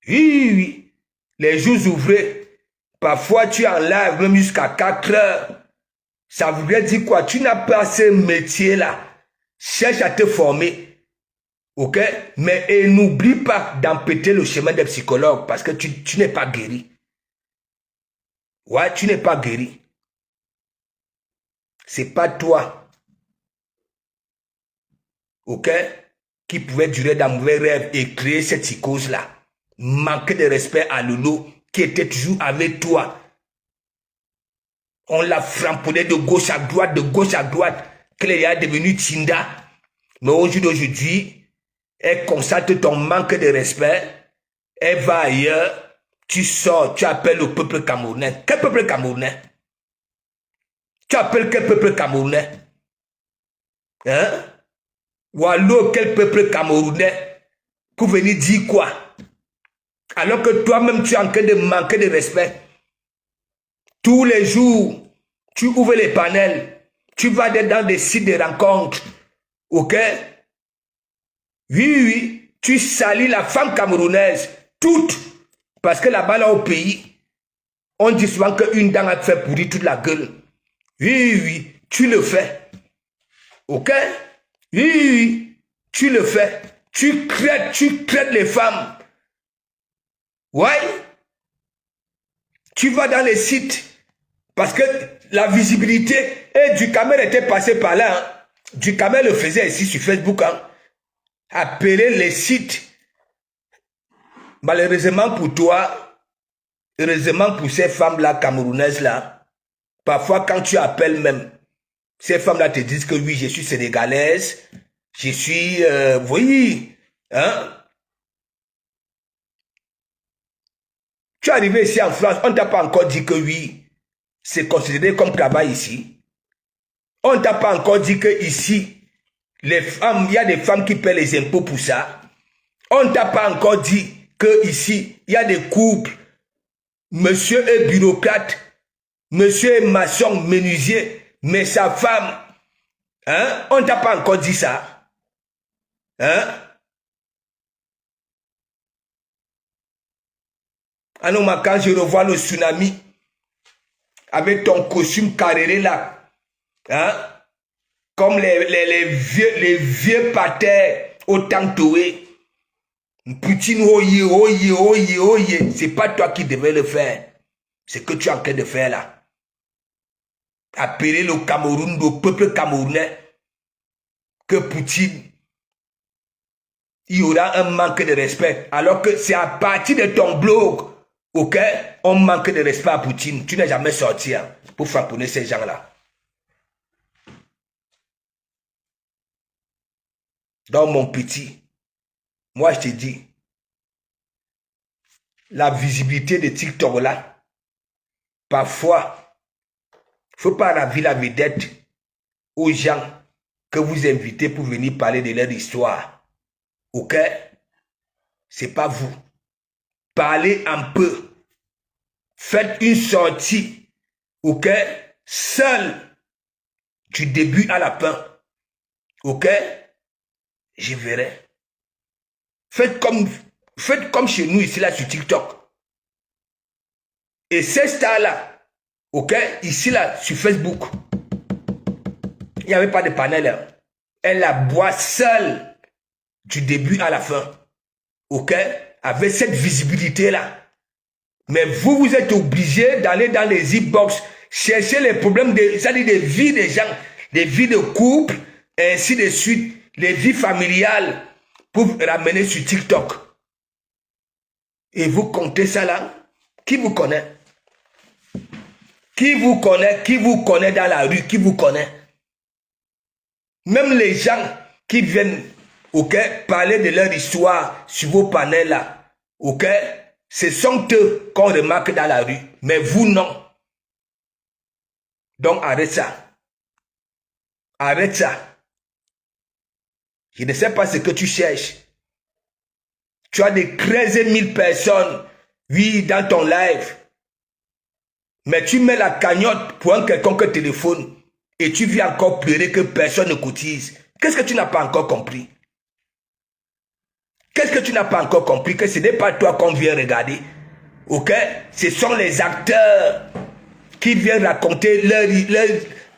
Oui, oui. Les jours ouvrés, parfois tu es en live même jusqu'à 4 heures. Ça voudrait dire quoi? Tu n'as pas ce métier-là. Cherche à te former. Ok? Mais n'oublie pas d'empêter le chemin des psychologues parce que tu n'es pas guéri. Ouais, tu n'es pas guéri. C'est pas toi. Ok? Qui pouvait durer dans mauvais rêve et créer cette psychose-là. Manquer de respect à Lolo qui était toujours avec toi. On l'a framponné de gauche à droite, qu'elle est devenue Tinda. Mais au jour d'aujourd'hui, elle constate ton manque de respect, elle va ailleurs, tu sors, tu appelles le peuple camerounais. Quel peuple camerounais? Tu appelles quel peuple camerounais? Hein? Ou alors quel peuple camerounais? Pour venir dire quoi? Alors que toi-même tu es en train de manquer de respect. Tous les jours, tu ouvres les panels, tu vas dans des sites de rencontres, ok? Oui, oui, tu salis la femme camerounaise, toute, parce que là-bas, là, au pays, on dit souvent qu'une dame a fait pourrir toute la gueule. Oui, oui, tu le fais, ok? Oui, oui, tu le fais, tu crées les femmes. Ouais, tu vas dans les sites, parce que la visibilité, et Ducamel était passé par là, hein. Ducamel le faisait ici sur Facebook, hein. Appeler les sites. Malheureusement pour toi, heureusement pour ces femmes-là, camerounaises-là, parfois quand tu appelles même, ces femmes-là te disent que oui, je suis sénégalaise, je suis, oui, hein. Tu es arrivé ici en France, on ne t'a pas encore dit que oui, c'est considéré comme travail ici. On ne t'a pas encore dit que ici, les femmes, il y a des femmes qui paient les impôts pour ça. On ne t'a pas encore dit que ici, il y a des couples. Monsieur est bureaucrate, monsieur est maçon, menuisier, mais sa femme, hein, on ne t'a pas encore dit ça. Hein? Anoma, quand je revois le tsunami, avec ton costume carré là, hein, comme les vieux patères au Tantoué, Poutine, oye, oye, oye, oye, c'est pas toi qui devais le faire. C'est que tu es en train de faire là. Appeler le Cameroun, le peuple camerounais, que Poutine, il y aura un manque de respect. Alors que c'est à partir de ton blog, ok, on manque de respect à Poutine. Tu n'es jamais sorti hein, pour frapponner ces gens-là. Donc mon petit, moi je te dis, la visibilité de TikTok là, parfois, il ne faut pas la vie la vedette aux gens que vous invitez pour venir parler de leur histoire. Ok? C'est pas vous. Parlez un peu. Faites une sortie. Ok? Seul. Du début à la fin. Ok? Je verrai. Faites comme chez nous ici là sur TikTok. Et ces stars-là, ok? Ici là sur Facebook, il n'y avait pas de panel. Hein. Elle la boit seule du début à la fin. Ok? Avec cette visibilité-là. Mais vous, vous êtes obligé d'aller dans les e-box, chercher les problèmes, c'est-à-dire des vies des gens, des vies de couple, et ainsi de suite, les vies familiales, pour ramener sur TikTok. Et vous comptez ça là? Qui vous connaît? Qui vous connaît? Qui vous connaît dans la rue? Qui vous connaît? Même les gens qui viennent, ok, parler de leur histoire sur vos panels là, ok, ce sont eux qu'on remarque dans la rue, mais vous non. Donc arrête ça. Arrête ça. Je ne sais pas ce que tu cherches. Tu as des 13 000 personnes, oui, dans ton live. Mais tu mets la cagnotte pour un quelconque téléphone et tu viens encore pleurer que personne ne cotise. Qu'est-ce que tu n'as pas encore compris? Qu'est-ce que tu n'as pas encore compris? Que ce n'est pas toi qu'on vient regarder. Ok? Ce sont les acteurs qui viennent raconter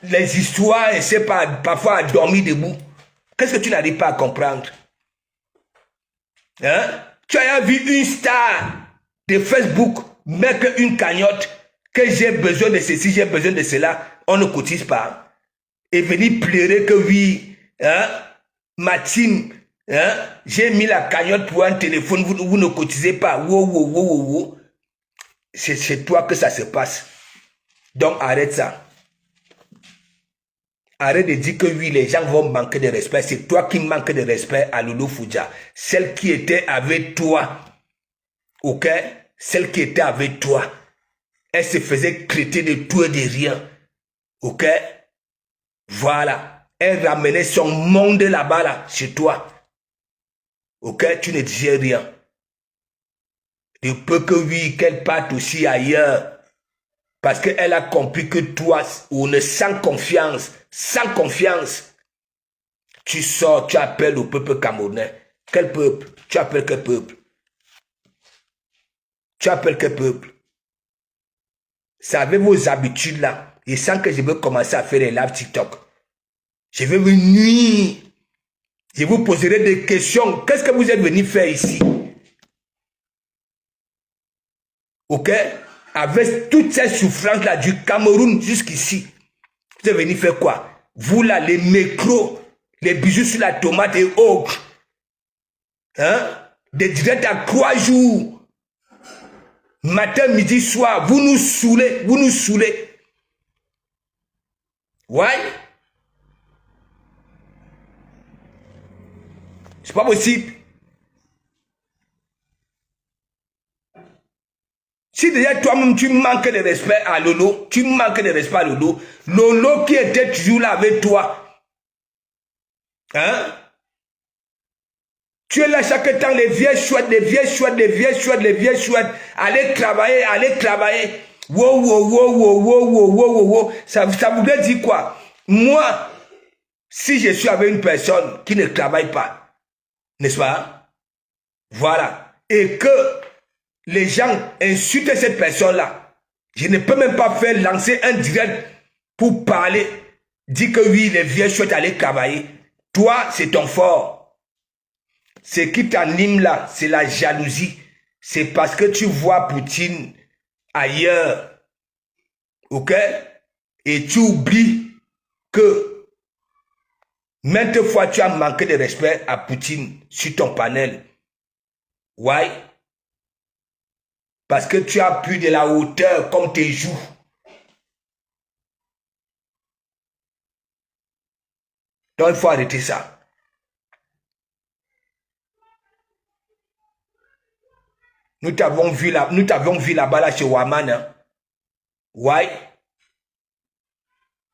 les histoires et c'est pas parfois à dormir debout. Qu'est-ce que tu n'arrives pas à comprendre? Hein? Tu as vu une star de Facebook mettre une cagnotte que j'ai besoin de ceci, j'ai besoin de cela, on ne cotise pas. Et venir pleurer que oui, hein? Martine, hein? J'ai mis la cagnotte pour un téléphone, vous ne cotisez pas. Wow, wow, wow, wow, wow. C'est chez toi que ça se passe. Donc arrête ça. Arrête de dire que oui, les gens vont manquer de respect. C'est toi qui manques de respect à Lolo Foudia. Celle qui était avec toi. Ok? Celle qui était avec toi. Elle se faisait traiter de tout et de rien. Ok? Voilà. Elle ramenait son monde là-bas, là, chez toi. Ok? Tu ne disais rien. De peu que oui, qu'elle parte aussi ailleurs. Parce qu'elle a compris que toi, on est sans confiance. Sans confiance. Tu sors, tu appelles au peuple camerounais. Quel peuple? Tu appelles quel peuple? Tu appelles quel peuple? C'est avec vos habitudes là. Et sans que je veux commencer à faire les lives TikTok. Je vais venir. Je vous poserai des questions. Qu'est-ce que vous êtes venu faire ici? Ok? Avec toutes ces souffrances là du Cameroun jusqu'ici. Vous êtes venu faire quoi? Vous là, les micros, les bijoux sur la tomate et autres. Hein? Des directs à 3 jours. Matin, midi, soir. Vous nous saoulez. Vous nous saoulez. Ouais? C'est pas possible. Si déjà toi-même tu manques de respect à Lolo, tu manques de respect à Lolo, Lolo qui était toujours là avec toi, hein? Tu es là chaque temps, les vieilles chouettes, les vieilles chouettes, les vieilles chouettes, les vieilles chouettes, allez travailler, allez travailler. Wow, wow, wow, wow, wow, wow, wow, wow. Ça voudrait dire quoi? Moi, si je suis avec une personne qui ne travaille pas, n'est-ce pas? Voilà. Et que les gens insultent cette personne-là. Je ne peux même pas faire lancer un direct pour parler, dire que oui, les vieux souhaitent aller travailler. Toi, c'est ton fort. Ce qui t'anime là, c'est la jalousie. C'est parce que tu vois Poutine ailleurs. Ok? Et tu oublies que maintes fois tu as manqué de respect à Poutine sur ton panel. Ouais? Parce que tu as pris de la hauteur comme tes joues. Donc il faut arrêter ça. Nous t'avons vu là-bas là chez Waman. Hein? Ouais.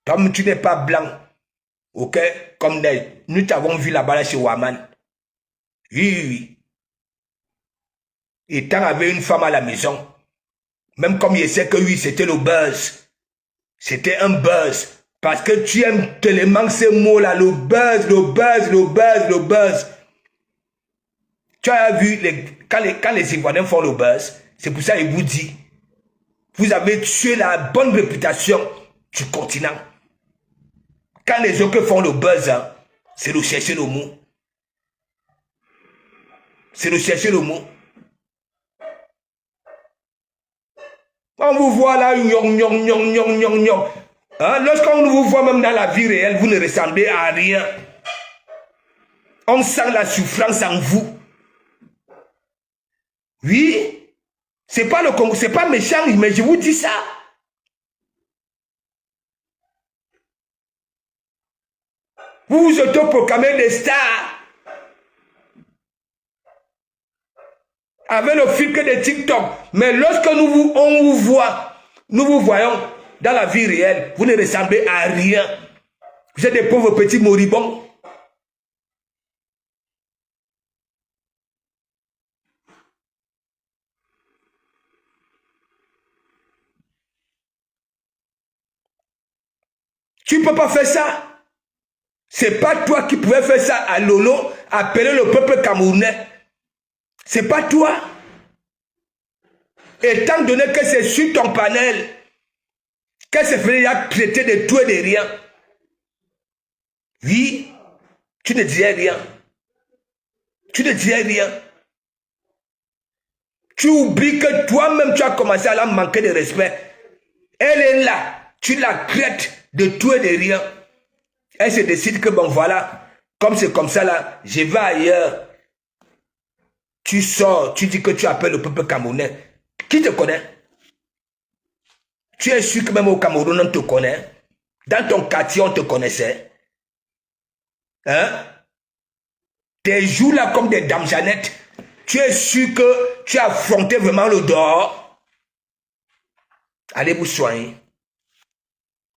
Comme tu n'es pas blanc. Ok? Comme neige. Nous t'avons vu là-bas là chez Waman. Oui, oui, oui. Et tant avait une femme à la maison. Même comme il sait que oui, c'était le buzz. C'était un buzz. Parce que tu aimes tellement ces mots-là. Le buzz, le buzz, le buzz, le buzz. Tu as vu, quand les Ivoiriens font le buzz, c'est pour ça qu'il vous dit, vous avez tué la bonne réputation du continent. Quand les autres font le buzz, hein, c'est de chercher le mot. C'est de chercher le mot. On vous voit là, hein, lorsqu'on vous voit même dans la vie réelle, vous ne ressemblez à rien. On sent la souffrance en vous. Oui, c'est pas le Congo, c'est pas méchant, mais je vous dis ça. Vous vous autoproclamez des stars. Avec le filtre de TikTok. Mais lorsque on vous voit, nous vous voyons dans la vie réelle, vous ne ressemblez à rien. Vous êtes des pauvres petits moribonds. Tu ne peux pas faire ça. C'est pas toi qui pouvais faire ça à Lolo, appeler le peuple camerounais. C'est pas toi. Étant donné que c'est sur ton panel qu'elle se faisait traiter de tout et de rien. Oui, tu ne disais rien. Tu ne disais rien. Tu oublies que toi-même, tu as commencé à la manquer de respect. Elle est là. Tu la traites de tout et de rien. Elle se décide que, bon, voilà, comme c'est comme ça, là, je vais ailleurs. Tu sors, tu dis que tu appelles le peuple camerounais. Qui te connaît? Tu es sûr que même au Cameroun, on te connaît. Dans ton quartier, on te connaissait. Hein? Tes joues là comme des dames Jeannette. Tu es sûr que tu as affronté vraiment le dehors. Allez vous soigner.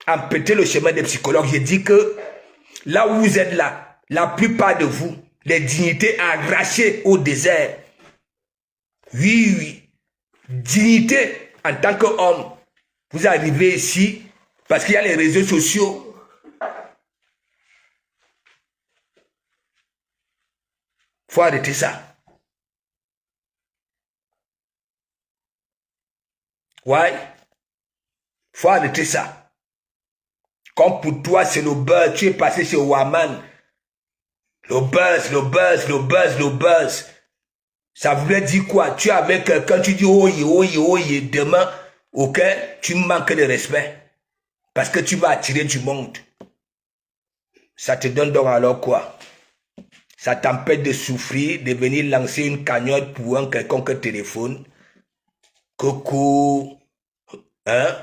Empêtez le chemin des psychologues. J'ai dit que là où vous êtes là, la plupart de vous, les dignités arrachées au désert. Oui, oui. Dignité en tant qu'homme. Vous arrivez ici parce qu'il y a les réseaux sociaux. Faut arrêter ça. Ouais. Faut arrêter ça. Comme pour toi, c'est le buzz. Tu es passé chez Waman. Le buzz, le buzz, le buzz, le buzz. Ça voulait dire quoi? Tu es avec quelqu'un, tu dis oye, oye, oye. Demain, ok, tu manques de respect. Parce que tu vas attirer du monde. Ça te donne donc alors quoi? Ça t'empêche de souffrir, de venir lancer une cagnotte pour un quelconque téléphone. Coucou. Hein?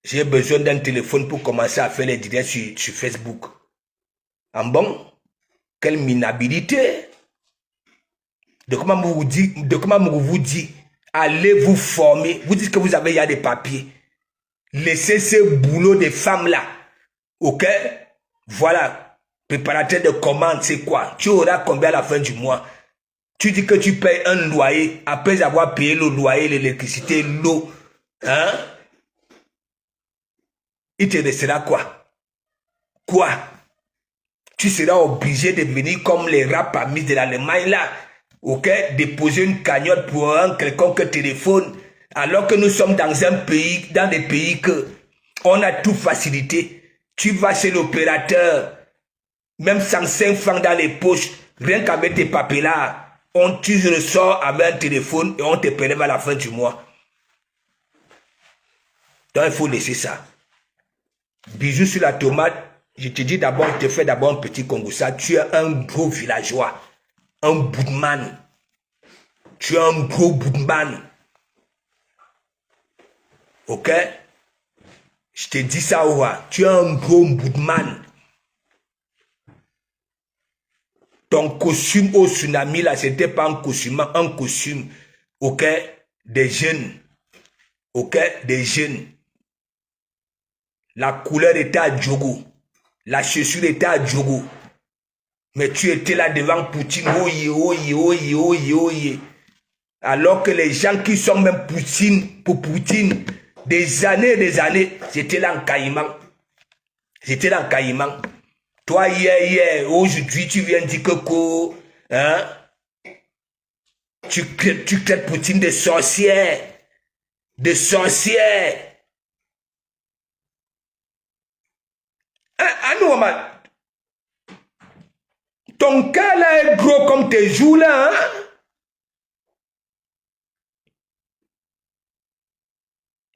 J'ai besoin d'un téléphone pour commencer à faire les directs sur Facebook. En bon? Quelle minabilité! De comment vous dit, allez vous former. Vous dites que vous avez, il y a des papiers. Laissez ce boulot des femmes là. Ok? Voilà. Préparateur de commande, c'est quoi? Tu auras combien à la fin du mois? Tu dis que tu payes un loyer après avoir payé le loyer, l'électricité, l'eau. Hein? Il te restera quoi? Quoi? Tu seras obligé de venir comme les rap amis de l'Allemagne là. Ok? Déposer une cagnotte pour un quelconque téléphone. Alors que nous sommes dans un pays, dans des pays que on a tout facilité. Tu vas chez l'opérateur. Même 105 francs dans les poches, rien qu'avec tes papiers là, tu ressors avec un téléphone et on te prélève à la fin du mois. Donc il faut laisser ça. Bisous sur la tomate. Je te dis d'abord, je te fais d'abord un petit Congoussa. Tu es un gros villageois, un boudman. Tu es un gros boudman. Ok? Je te dis ça, ouah. Tu es un gros boudman. Ton costume au tsunami, là, c'était pas un costume, ok, des jeunes, ok, des jeunes. La couleur était à Djogo, la chaussure était à Djogo. Mais tu étais là devant Poutine, oye, oye, oye, oye, oye. Alors que les gens qui sont même Poutine, pour Poutine, des années, j'étais là en caïman. J'étais là en caïman. Toi, hier, aujourd'hui, tu viens dire que hein? Tu traites Poutine de sorcière. De sorcière. Hein, Maman? Ton cas là est gros comme tes joues là, hein?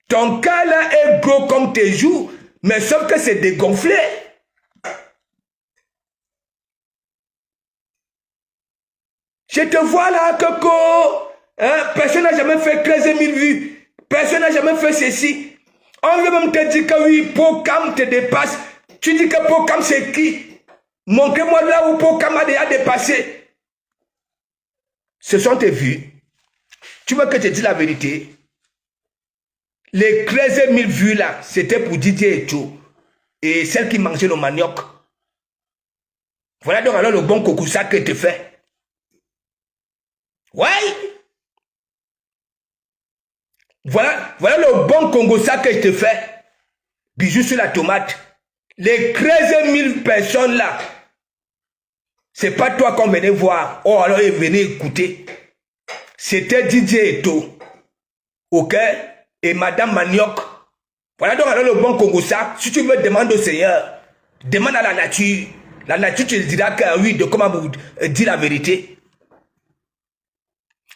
Ton cas là est gros comme tes joues, mais sauf que c'est dégonflé. Je te vois là, Coco. Hein? Personne n'a jamais fait 13 000 vues. Personne n'a jamais fait ceci. On veut même te dire que oui, Pokam te dépasse. Tu dis que Pokam c'est qui? Montrez-moi là où Pokam a déjà dépassé. Ce sont tes vues. Tu veux que je te dise la vérité? Les 13 000 vues là, c'était pour Didier et tout. Et celle qui mangeait le manioc. Voilà donc alors le bon Kokoussa que tu fais. Ouais. Voilà le bon Congossa que je te fais. Bisous sur la tomate. Les 13 000 personnes là, c'est pas toi qu'on venait voir. Oh alors ils venaient écouter. c'était Didier Eto. Ok? Et Madame Manioc. Voilà donc alors le bon Congo ça. Si tu veux, demande au Seigneur. Demande à la nature. La nature te dira que oui, de comment vous dire la vérité.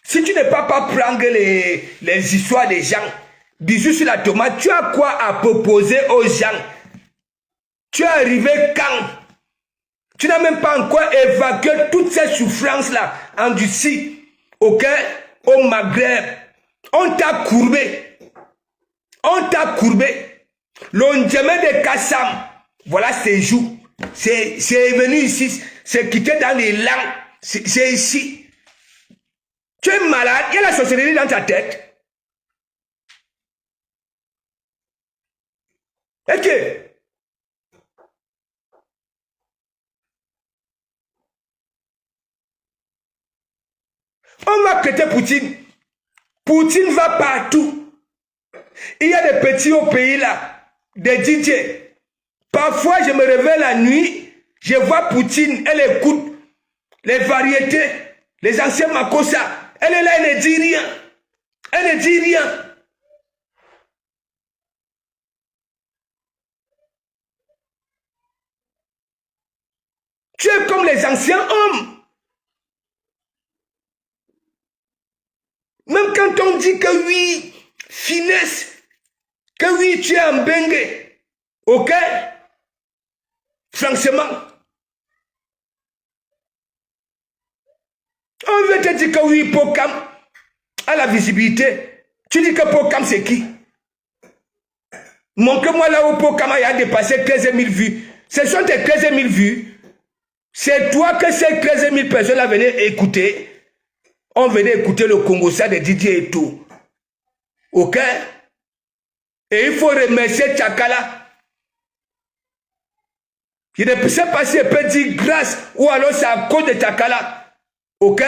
Si tu n'es pas prendre les histoires des gens, bisous sur la tomate, tu as quoi à proposer aux gens? Tu es arrivé quand? Tu n'as même pas encore évacué toutes ces souffrances-là en Russie, ok? Au Maghreb. On t'a courbé. On t'a courbé. L'ondiamé de Kassam, voilà ces jours. C'est venu ici, c'est quitté dans les langues. C'est ici. Tu es malade, il y a la sorcellerie dans ta tête. Ok. On va traiter Poutine. Poutine va partout. Il y a des petits au pays là, des DJ. Parfois, je me réveille la nuit, je vois Poutine, elle écoute les variétés, les anciens Makossa. Elle est là, elle ne dit rien. Elle ne dit rien. Tu es comme les anciens hommes. Même quand on dit que oui, finesse, que oui, tu es un bengue. Ok? Franchement. On veut te dire que oui, Pokam a la visibilité. Tu dis que Pokam c'est qui? Montre-moi là où Pokam a dépassé 13 000 vues. Ce sont tes 13 000 vues. C'est toi que ces 13 000 personnes là venaient écouter. On venait écouter le Congo ça de Didier et tout. Ok? Et il faut remercier Tchakala. Il ne sait pas si elle peut dire grâce ou alors c'est à cause de Tchakala. Ok?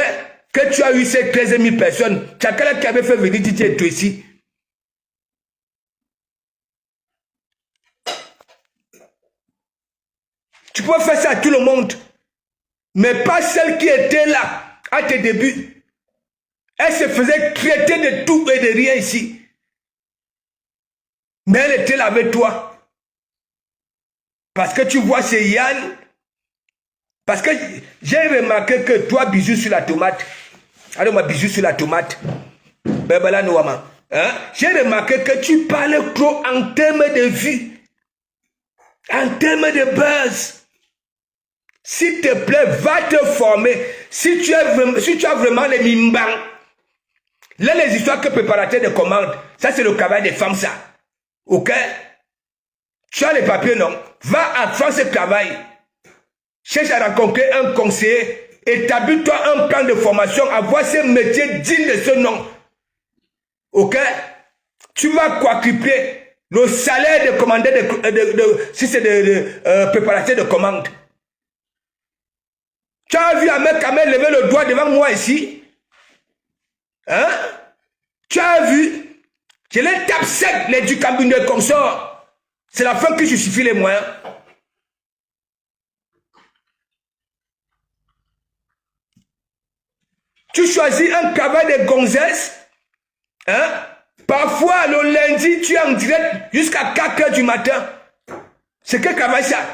Que tu as eu ces 13 000 personnes. Tchakala qui avait fait venir Didier et tout ici. Tu peux faire ça à tout le monde. Mais pas celle qui était là à tes débuts. Elle se faisait traiter de tout et de rien ici. Mais elle était là avec toi. Parce que tu vois, c'est Yann. Parce que j'ai remarqué que toi, bisous sur la tomate. Alors, moi, bisous sur la tomate. Hein? J'ai remarqué que tu parles trop en termes de vie. En termes de buzz. S'il te plaît, va te former. Si tu as vraiment les mimbang. Là, les histoires que préparateur de commandes, ça c'est le travail des femmes, ça. Ok? Tu as les papiers, non? Va à France travail. Cherche à rencontrer un conseiller. Établis-toi un plan de formation. Avoir ce métier digne de ce nom. Ok? Tu vas quadrupler le salaire de commandeur si c'est de préparateur de commandes. Tu as vu un mec quand même lever le doigt devant moi ici? Hein? Tu as vu? Je les tape sec, les du cabinet consort. C'est la fin qui justifie les moyens. Tu choisis un travail de gonzesse. Hein? Parfois, le lundi, tu es en direct jusqu'à 4 h du matin. C'est quel travail ça?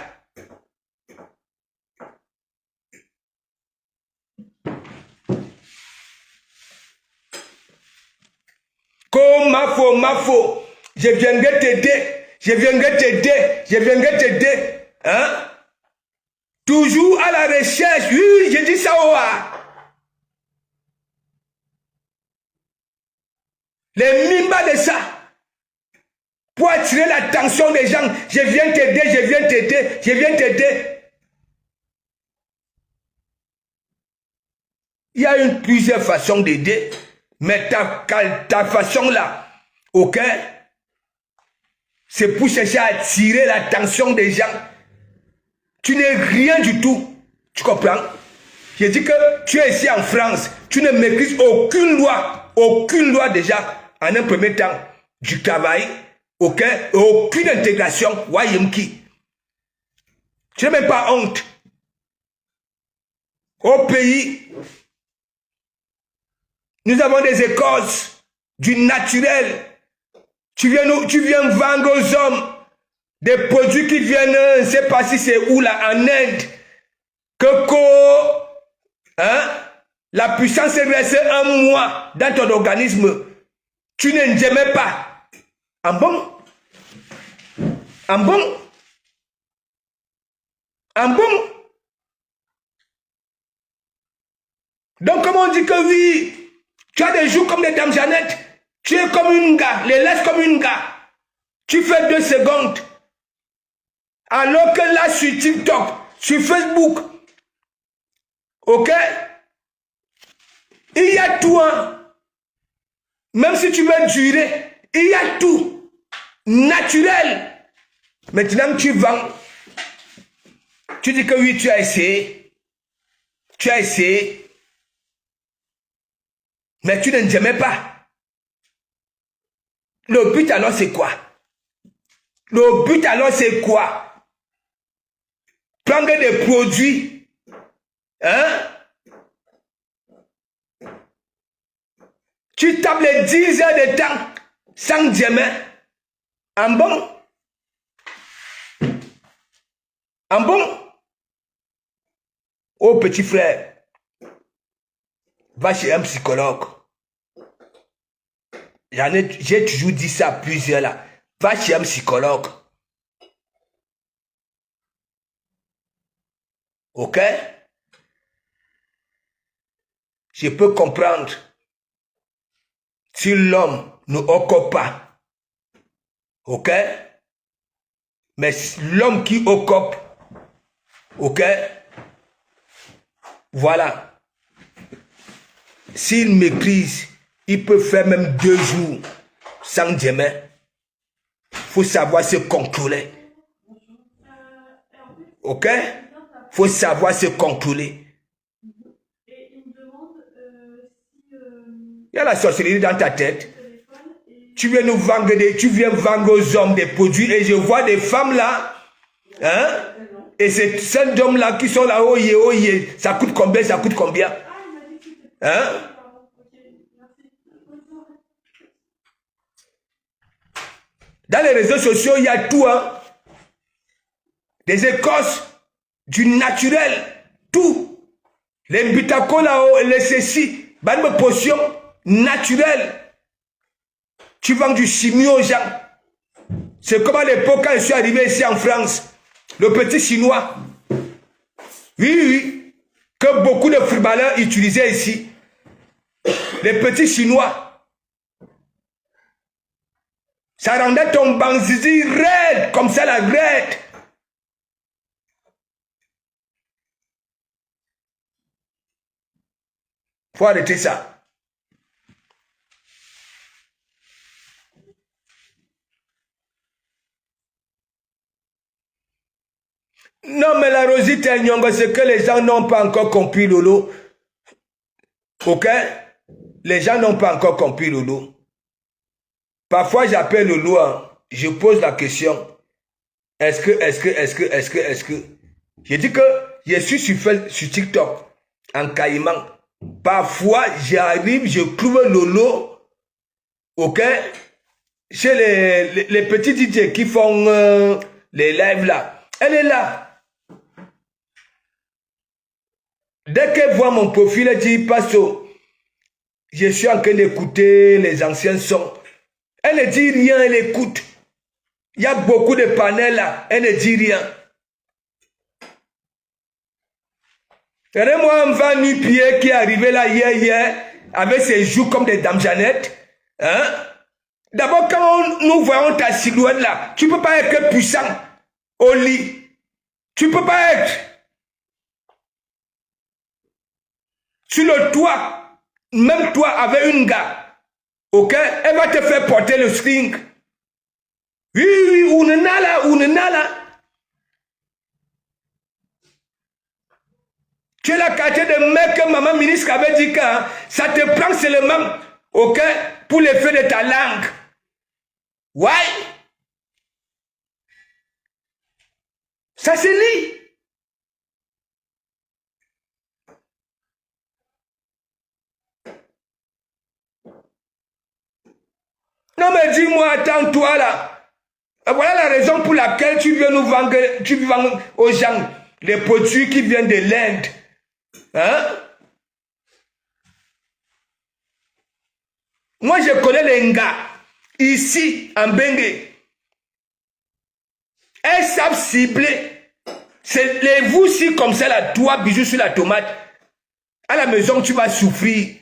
Comme Mafo, je viendrai t'aider, je viendrai t'aider, hein? Toujours à la recherche, oui, je dis ça au les mimbas de ça, pour attirer l'attention des gens, je viens t'aider. Il y a plusieurs façons d'aider. Mais ta façon là, ok, c'est pour chercher à attirer l'attention des gens. Tu n'es rien du tout. Tu comprends? J'ai dit que tu es ici en France. Tu ne maîtrises aucune loi déjà, en un premier temps, du travail, ok, et aucune intégration. Wayemki. Tu n'as même pas honte. Au pays Nous avons des écorces du naturel. Tu viens vendre aux hommes des produits qui viennent, je ne sais pas si c'est où là, en Inde. Que la puissance est restée un mois dans ton organisme. Tu ne jamais pas. En bon? En bon? En bon? Donc, comme on dit que oui, tu as des jours comme des dames Jeannette, tu es comme une gars, les laisses comme une gars. Tu fais 2 secondes. Alors que là, sur TikTok, sur Facebook, ok, il y a tout, hein. Même si tu veux durer, il y a tout. Naturel. Maintenant, tu vends. Tu dis que oui, tu as essayé. Tu as essayé. Mais tu ne jamais pas. Le but alors c'est quoi? Le but alors c'est quoi? Prendre des produits. Hein? Tu tapes les 10 heures de temps sans jamais. En bon? En bon? Oh petit frère, va chez un psychologue. J'ai toujours dit ça à plusieurs là. Va chez un psychologue. Ok? Je peux comprendre si l'homme ne occupe pas. Ok? Mais l'homme qui occupe, ok? Voilà. S'il maîtrise, il peut faire même 2 jours sans demain. Il faut savoir se contrôler. Ok? Il faut savoir se contrôler. Il y a la sorcellerie dans ta tête. Tu viens nous vendre tu viens vendre aux hommes des produits et je vois des femmes là, hein? Et c'est ces hommes-là qui sont là, oh yeah, ça coûte combien, ça coûte combien? Hein? Dans les réseaux sociaux, il y a tout, hein? Des écorces, du naturel, tout. Les bitacos là-haut, les ceci, bonne potion naturelle. Tu vends du chimie aux gens. C'est comme à l'époque quand je suis arrivé ici en France, le petit chinois. Oui, que beaucoup de footballeurs utilisaient ici. Les petits chinois. Ça rendait ton banzizi raide, comme ça la raide. Faut arrêter ça. Non, mais la Rosita Nyongo, c'est que les gens n'ont pas encore compris Lolo. Ok? Les gens n'ont pas encore compris Lolo. Parfois, j'appelle Lolo, hein, je pose la question. Est-ce que... Je dis que je suis sur TikTok, en caïman. Parfois, j'arrive, je trouve Lolo, ok? Chez les petits DJ qui font les lives là. Elle est là. Dès qu'elle voit mon profil, elle dit, Pasto, je suis en train d'écouter les anciens sons. Elle ne dit rien, elle écoute. Il y a beaucoup de panels là, elle ne dit rien. Regardez-moi un van nu-pied qui est arrivé là hier, avec ses joues comme des dames Jeannette. Hein? D'abord, quand nous voyons ta silhouette là, tu ne peux pas être puissant au lit. Tu ne peux pas être. Sur le toit, même toi avec une gars, ok, elle va te faire porter le string. Oui, on est là. Tu es la quartier de mec que maman ministre avait dit que hein, ça te prend seulement, ok, pour l'effet de ta langue. Ouais. Ça se lit. Non mais dis-moi, attends-toi là. Voilà la raison pour laquelle tu viens nous vendre, tu vends aux gens les produits qui viennent de l'Inde. Hein? Moi je connais les gars ici en Bengue. Elles savent cibler. C'est les vous-ci comme ça là, toi, bisous sur la tomate. À la maison, tu vas souffrir.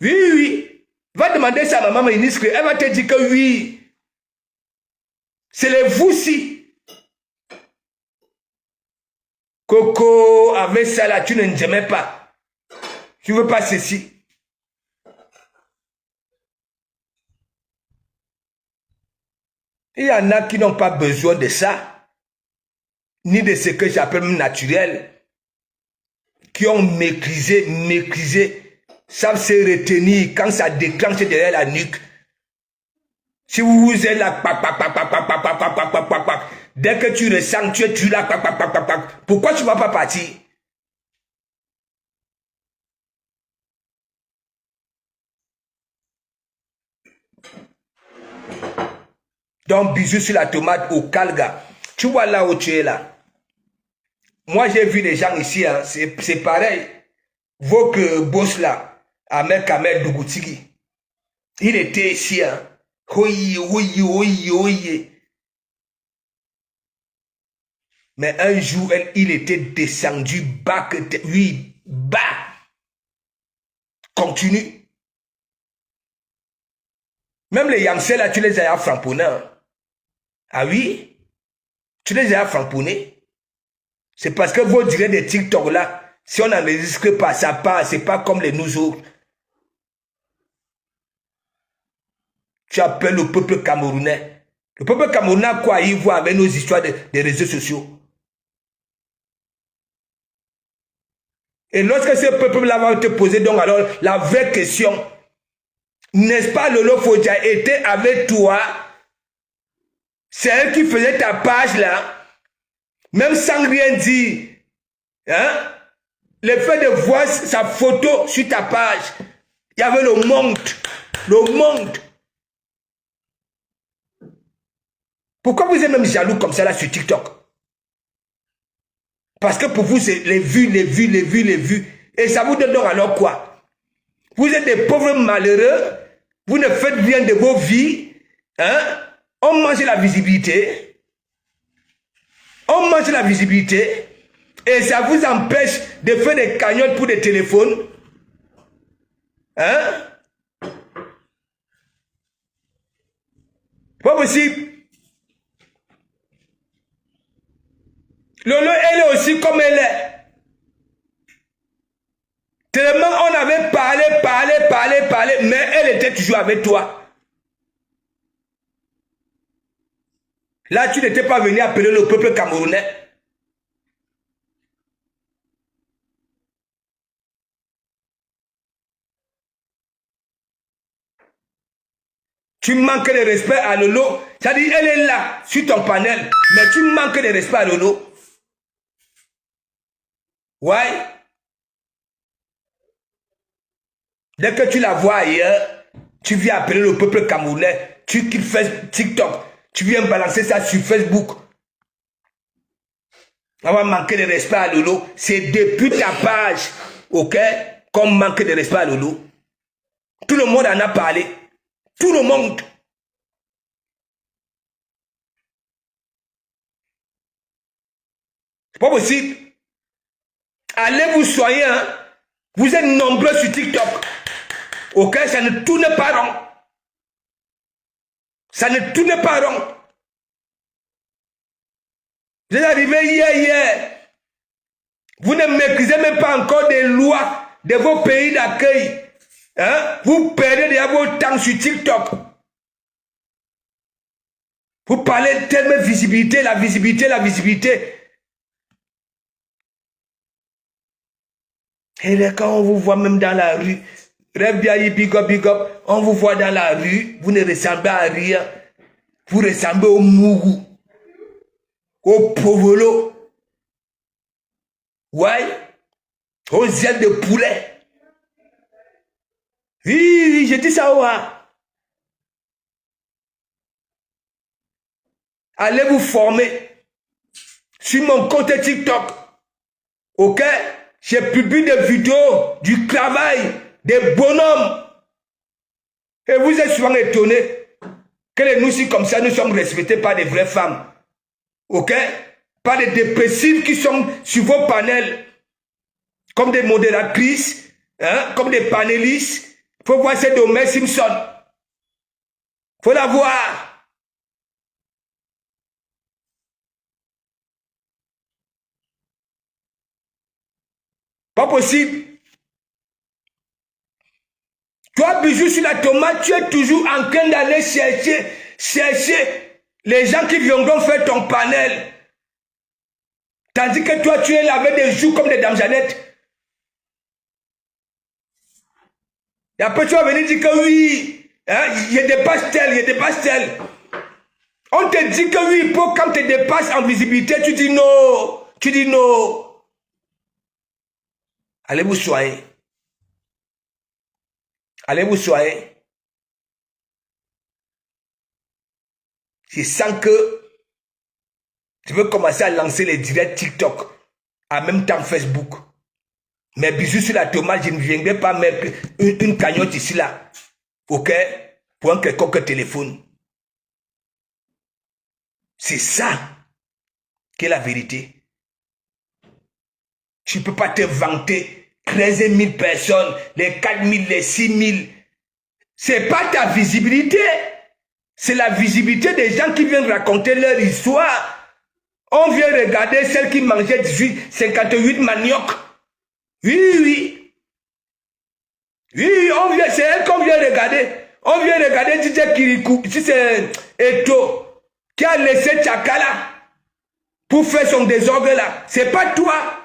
Oui, oui. Va demander ça à ma maman ministre. Elle va te dire que oui. C'est les vous-ci. Coco, avec ça là, tu ne t'aimais pas. Tu veux pas ceci. Il y en a qui n'ont pas besoin de ça. Ni de ce que j'appelle naturel. Qui ont maîtrisé, savent se retenir quand ça déclenche derrière la nuque. Si vous êtes là, dès que tu ressens, tu es là, pourquoi tu ne vas pas partir? Donc, bisous sur la tomate au Calga. Tu vois là où tu es là. Moi, j'ai vu des gens ici, hein, c'est pareil. Votre boss là, Ahmed Kamel Dougoutigi, il était ici, hein. Oui. Mais un jour, il était descendu bas, oui, bas. Continue. Même les Yamsel là, tu les as frapponnés. Ah oui? Tu les as frapponnés. C'est parce que vous direz des TikTok là, si on n'enregistre pas, ça part, c'est pas comme les nous autres. Tu appelles le peuple camerounais. Le peuple camerounais, quoi, il voit avec nos histoires des réseaux sociaux. Et lorsque ce peuple-là va te poser donc alors la vraie question, n'est-ce pas Lolo Fodja était avec toi? C'est elle qui faisait ta page là, même sans rien dire. Hein? Le fait de voir sa photo sur ta page, il y avait le monde. Le monde. Pourquoi vous êtes même jaloux comme ça là sur TikTok? Parce que pour vous, c'est les vues. Et ça vous donne donc alors quoi? Vous êtes des pauvres malheureux. Vous ne faites rien de vos vies. Hein? On mange la visibilité. Et ça vous empêche de faire des cagnottes pour des téléphones. Hein? Pas possible. Lolo, elle est aussi comme elle est. Tellement on avait parlé, mais elle était toujours avec toi. Là, tu n'étais pas venu appeler le peuple camerounais. Tu manques de respect à Lolo. C'est-à-dire, elle est là, sur ton panel, mais tu manques de respect à Lolo. Ouais. Dès que tu la vois ailleurs, tu viens appeler le peuple camerounais, tu fais TikTok, tu viens balancer ça sur Facebook. On va manquer de respect à Lolo. C'est depuis ta page, ok, qu'on manque de respect à Lolo. Tout le monde en a parlé. Tout le monde. C'est pas possible. Allez vous soigner, hein. Vous êtes nombreux sur TikTok. Ok, ça ne tourne pas rond. Ça ne tourne pas rond. Vous êtes arrivé hier. Vous ne maîtrisez même pas encore des lois de vos pays d'accueil. Hein? Vous perdez déjà vos temps sur TikTok. Vous parlez tellement de visibilité, la visibilité. Et là, quand on vous voit même dans la rue, rêve bien, big up, on vous voit dans la rue, vous ne ressemblez à rien. Vous ressemblez au mougou, au povolo, ouais, aux ailes de poulet. Oui, je dis ça, ouais. Allez vous former sur mon compte TikTok. Ok? J'ai publié des vidéos du travail des bonhommes. Et vous êtes souvent étonnés que nous, si comme ça, nous sommes respectés par des vraies femmes. Ok? Pas des dépressifs qui sont sur vos panels. Comme des modératrices, hein, comme des panélistes. Il faut voir cette Homer Simpson. Il faut la voir. Pas possible. Toi, bijou sur la tomate, tu es toujours en train d'aller chercher les gens qui viendront faire ton panel. Tandis que toi, tu es là avec des joues comme des dames Jeannette. Et après, tu vas venir dire que oui, hein, il y a des pastels, il y a des pastels. On te dit que oui, pour quand tu dépasses en visibilité, tu dis non. Tu dis non. Allez vous soigner. Allez vous soigner. Je sens que je veux commencer à lancer les directs TikTok en même temps Facebook. Mais bisous sur la tomate, je ne viendrai pas mettre une cagnotte ici là. Ok? Pour un quelconque téléphone. C'est ça qui est la vérité. Tu ne peux pas te vanter. 13 000 personnes, les 4 000, les 6 000. Ce n'est pas ta visibilité. C'est la visibilité des gens qui viennent raconter leur histoire. On vient regarder celle qui mangeait 58 manioc. Oui. Oui, c'est elle qu'on vient regarder. On vient regarder DJ Kirikou, si c'est Eto, qui a laissé Tchakala pour faire son désordre là. C'est pas toi.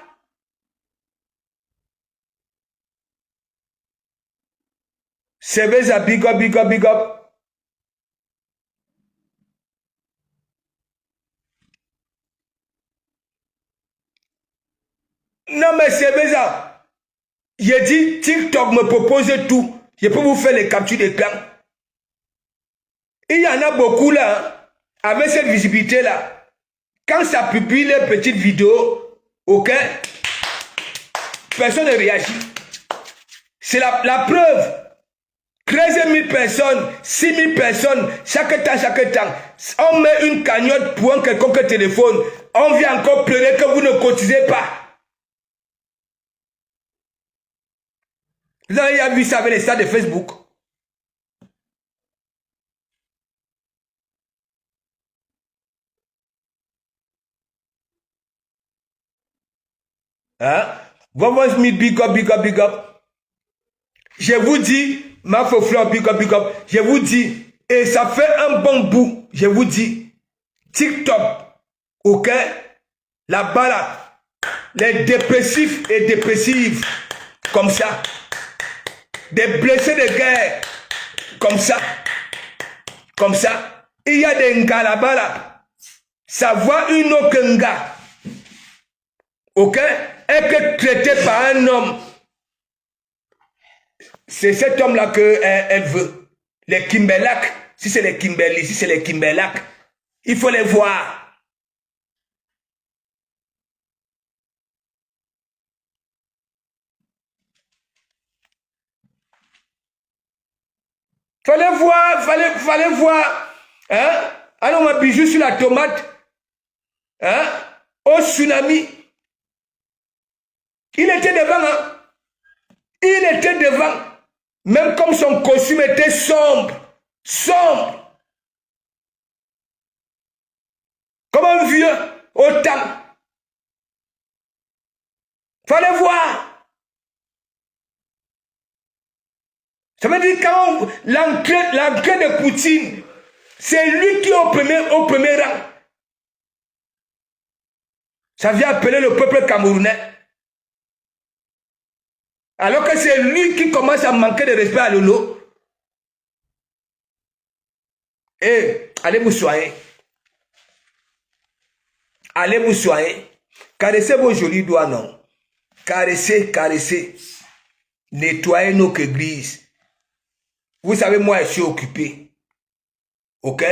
Sebeza, big up, big up, big up. Non mais Sebeza, j'ai dit TikTok me propose tout. Je peux vous faire les captures d'écran. Il y en a beaucoup là, avec cette visibilité là. Quand ça publie les petites vidéos, ok, personne ne réagit. C'est la preuve. 13 000 personnes, 6 000 personnes, chaque temps. On met une cagnotte pour un quelconque téléphone. On vient encore pleurer que vous ne cotisez pas. Vous avez vu ça avec les stades de Facebook. Hein? Vamos me big up, big up, big up. Je vous dis, ma fleur, big up, big up. Je vous dis, et ça fait un bon bout, je vous dis, TikTok, ok? Là-bas, là, les dépressifs et dépressives, comme ça. Des blessés de guerre, comme ça. Comme ça. Il y a des gars là-bas, là. Ça voit une autre gars, ok? Et que traité par un homme. C'est cet homme-là qu'elle veut. Les Kimberlak. Si c'est les Kimberly, si c'est les Kimberlak, il faut les voir. Fallait voir. Hein? Alors, on m'a bijou sur la tomate. Hein? Au tsunami. Il était devant. Hein? Il était devant. Même comme son costume était sombre. Sombre. Comme un vieux au temps. Fallait voir. Ça veut dire quand l'entrée de Poutine, c'est lui qui est au premier rang. Ça vient appeler le peuple camerounais. Alors que c'est lui qui commence à manquer de respect à Lolo. Eh, allez vous soigner. Allez vous soigner. Caressez vos jolis doigts, non. Caressez, caressez. Nettoyez nos églises. Vous savez, moi, je suis occupé. Ok?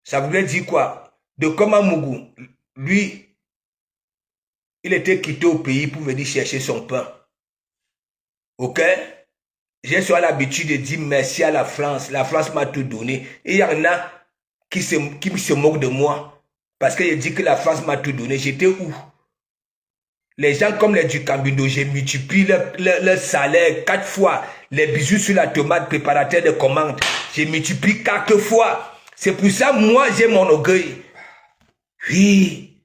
Ça voudrait dire quoi? de Komamougou, lui, il était quitté au pays pour venir chercher son pain. Ok? J'ai soit l'habitude de dire merci à la France. La France m'a tout donné. Et il y en a qui se moquent de moi. Parce que je dis que la France m'a tout donné. J'étais où? Les gens comme les du Cambindo, j'ai multiplié leur salaire 4 fois. Les bisous sur la tomate, préparateur de commandes. J'ai multiplié 4 fois. C'est pour ça, moi, j'ai mon orgueil. Oui.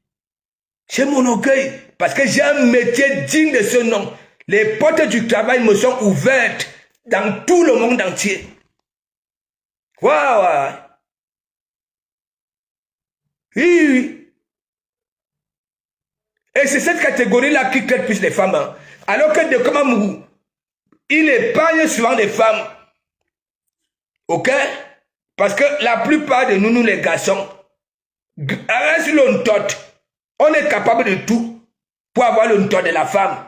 J'ai mon orgueil. Parce que j'ai un métier digne de ce nom. Les portes du travail me sont ouvertes dans tout le monde entier. Waouh. Oui, oui. Et c'est cette catégorie-là qui traite plus les femmes. Hein. Alors que de Komamougou, il épargne souvent les femmes. Ok? Parce que la plupart de nous les garçons, avec l'ontote, on est capable de tout pour avoir l'ontote de la femme.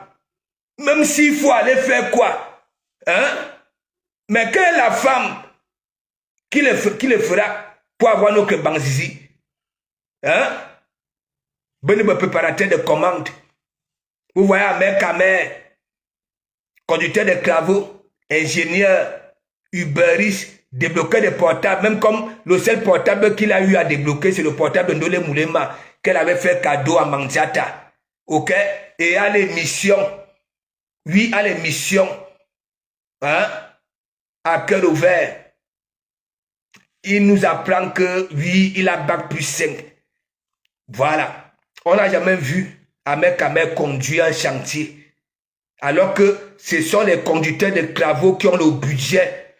Même s'il faut aller faire quoi? Hein? Mais quelle est la femme qui le fera pour avoir nos banzizi? Hein? Ben préparateur de commandes. Vous voyez, mec à mère, conducteur de travaux, ingénieur, uberiste, débloqueur de portables, même comme le seul portable qu'il a eu à débloquer, c'est le portable de Ndole Moulema, qu'elle avait fait cadeau à Mandiata. Ok? Et à l'émission, oui, à l'émission, hein, à cœur ouvert, il nous apprend que, oui, il a bac plus 5. Voilà. On n'a jamais vu Ahmed Kamer conduire un chantier. Alors que ce sont les conducteurs de travaux qui ont le budget,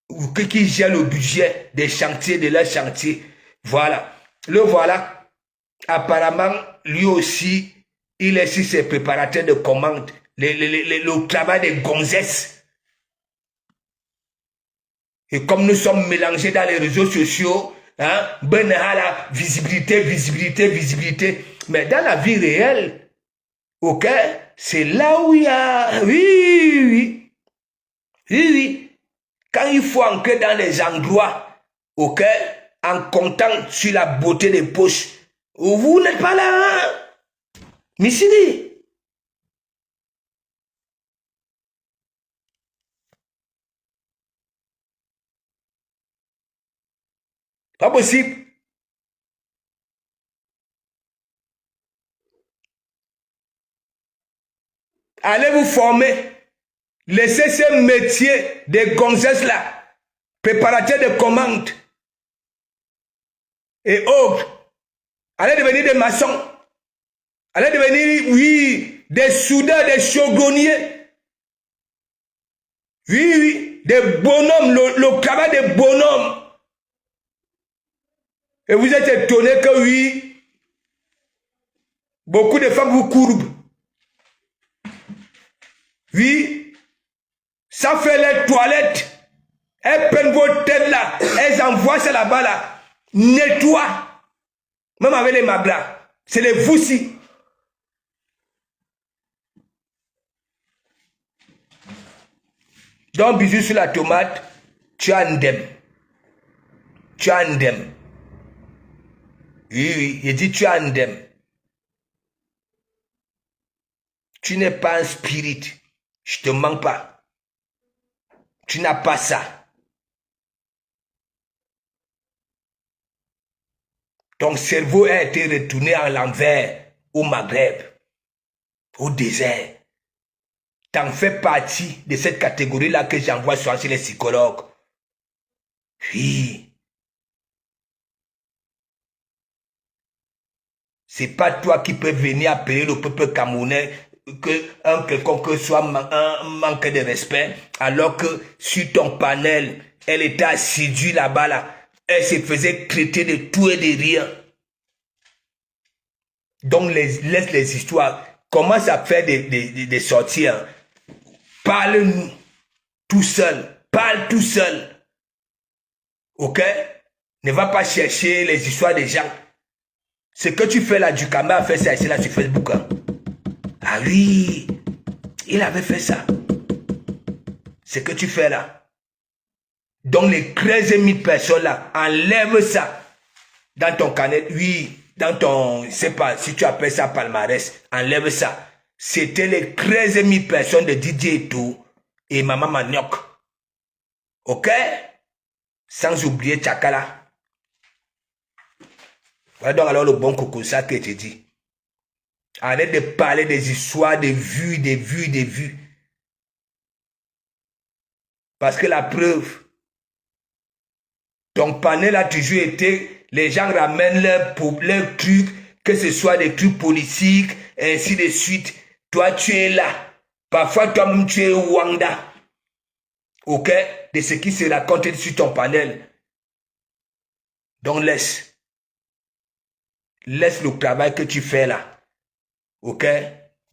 ou qui gèrent le budget des chantiers, de leurs chantiers. Voilà. Le voilà. Apparemment, lui aussi, il est sur ses préparateurs de commandes. Le travail des gonzesses. Et comme nous sommes mélangés dans les réseaux sociaux, hein, ben la visibilité, visibilité, visibilité. Mais dans la vie réelle, ok, c'est là où il y a... Oui. Quand il faut entrer dans les endroits, ok, en comptant sur la beauté des poches, vous n'êtes pas là, hein? Missili. Pas possible. Allez vous former. Laissez ce métier de gonzesses là, préparateur de commandes et autres. Allez devenir des maçons. Allez devenir, oui, des soudeurs, des chaudronniers. Oui, des bonhommes, le travail des bonhommes. Et vous êtes étonné que oui, beaucoup de femmes vous courbent. Oui, ça fait les toilettes. Elles prennent vos têtes là, elles envoient ça là-bas là, nettoient. Même avec les magras, c'est les voussis. Donc, bisous sur la tomate, tu as un dem. Tu as un dem. Oui, il dit tu as un dem. Tu n'es pas un spirit. Je te mens pas. Tu n'as pas ça. Ton cerveau a été retourné à l'envers, au Maghreb, au désert. T'en fais partie de cette catégorie-là que j'envoie souvent chez les psychologues. Oui. C'est pas toi qui peux venir appeler le peuple camerounais que quelconque soit un manque de respect, alors que sur ton panel, elle était assidue là-bas, là. Elle se faisait traiter de tout et de rien. Donc, laisse les histoires. Commence à faire des sorties. Hein. Parle-nous tout seul. Parle tout seul. Ok? Ne va pas chercher les histoires des gens. Ce que tu fais là, du Kama a fait ça ici là sur Facebook. Hein. Ah oui, il avait fait ça. Ce que tu fais là. Donc les 13 000 personnes là, enlève ça. dans ton canette, oui, dans ton, je sais pas, si tu appelles ça palmarès, enlève ça. C'était les 13 000 personnes de DJ Eto et Maman Maniok. Ok? Sans oublier Tchakala. Voilà donc alors le bon coco, ça que je te dis. Arrête de parler des histoires, des vues. Parce que la preuve, ton panel a toujours été, les gens ramènent leurs trucs, que ce soit des trucs politiques, ainsi de suite. Toi, tu es là. Parfois, toi-même, tu es Wanda. Ok? De ce qui se raconte sur ton panel. Donc, laisse. Laisse le travail que tu fais là. Ok?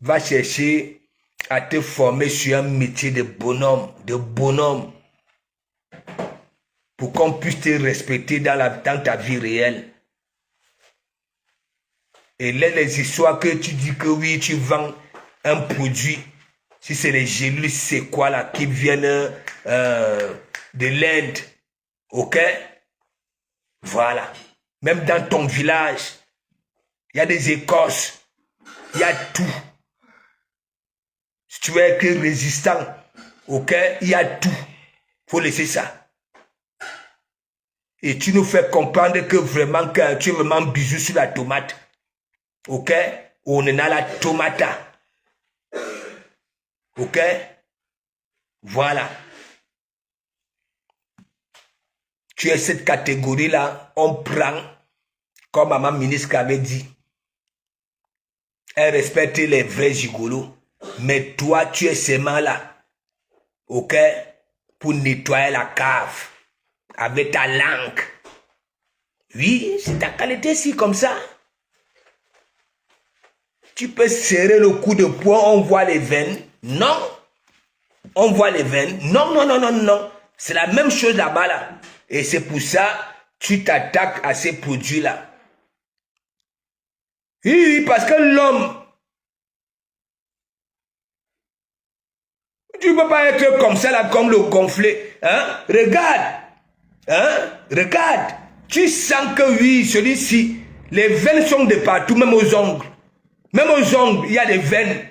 Va chercher à te former sur un métier de bonhomme. Pour qu'on puisse te respecter dans ta vie réelle. Et là, les histoires que tu dis que oui, tu vends un produit, si c'est les gélules, c'est quoi là, qui viennent de l'Inde, ok? Voilà. Même dans ton village, il y a des écorces, il y a tout. Si tu veux être résistant, ok, il y a tout. Faut laisser ça. Et tu nous fais comprendre que vraiment, que tu es vraiment bisou sur la tomate. Ok? On est dans la tomata. Ok? Voilà. Tu es cette catégorie-là, on prend, comme maman ministre avait dit, elle respecte les vrais gigolos. Mais toi, tu es seulement là. Ok? Pour nettoyer la cave. Avec ta langue. Oui, c'est ta qualité si comme ça. Tu peux serrer le coup de poing, on voit les veines. Non. On voit les veines. Non. C'est la même chose là-bas là. Et c'est pour ça tu t'attaques à ces produits-là. Oui, parce que l'homme, tu ne peux pas être comme ça là, comme le gonflé. Hein? Regarde. Hein? Regarde. Tu sens que oui, celui-ci, les veines sont de partout, même aux ongles. Même aux ongles, il y a des veines.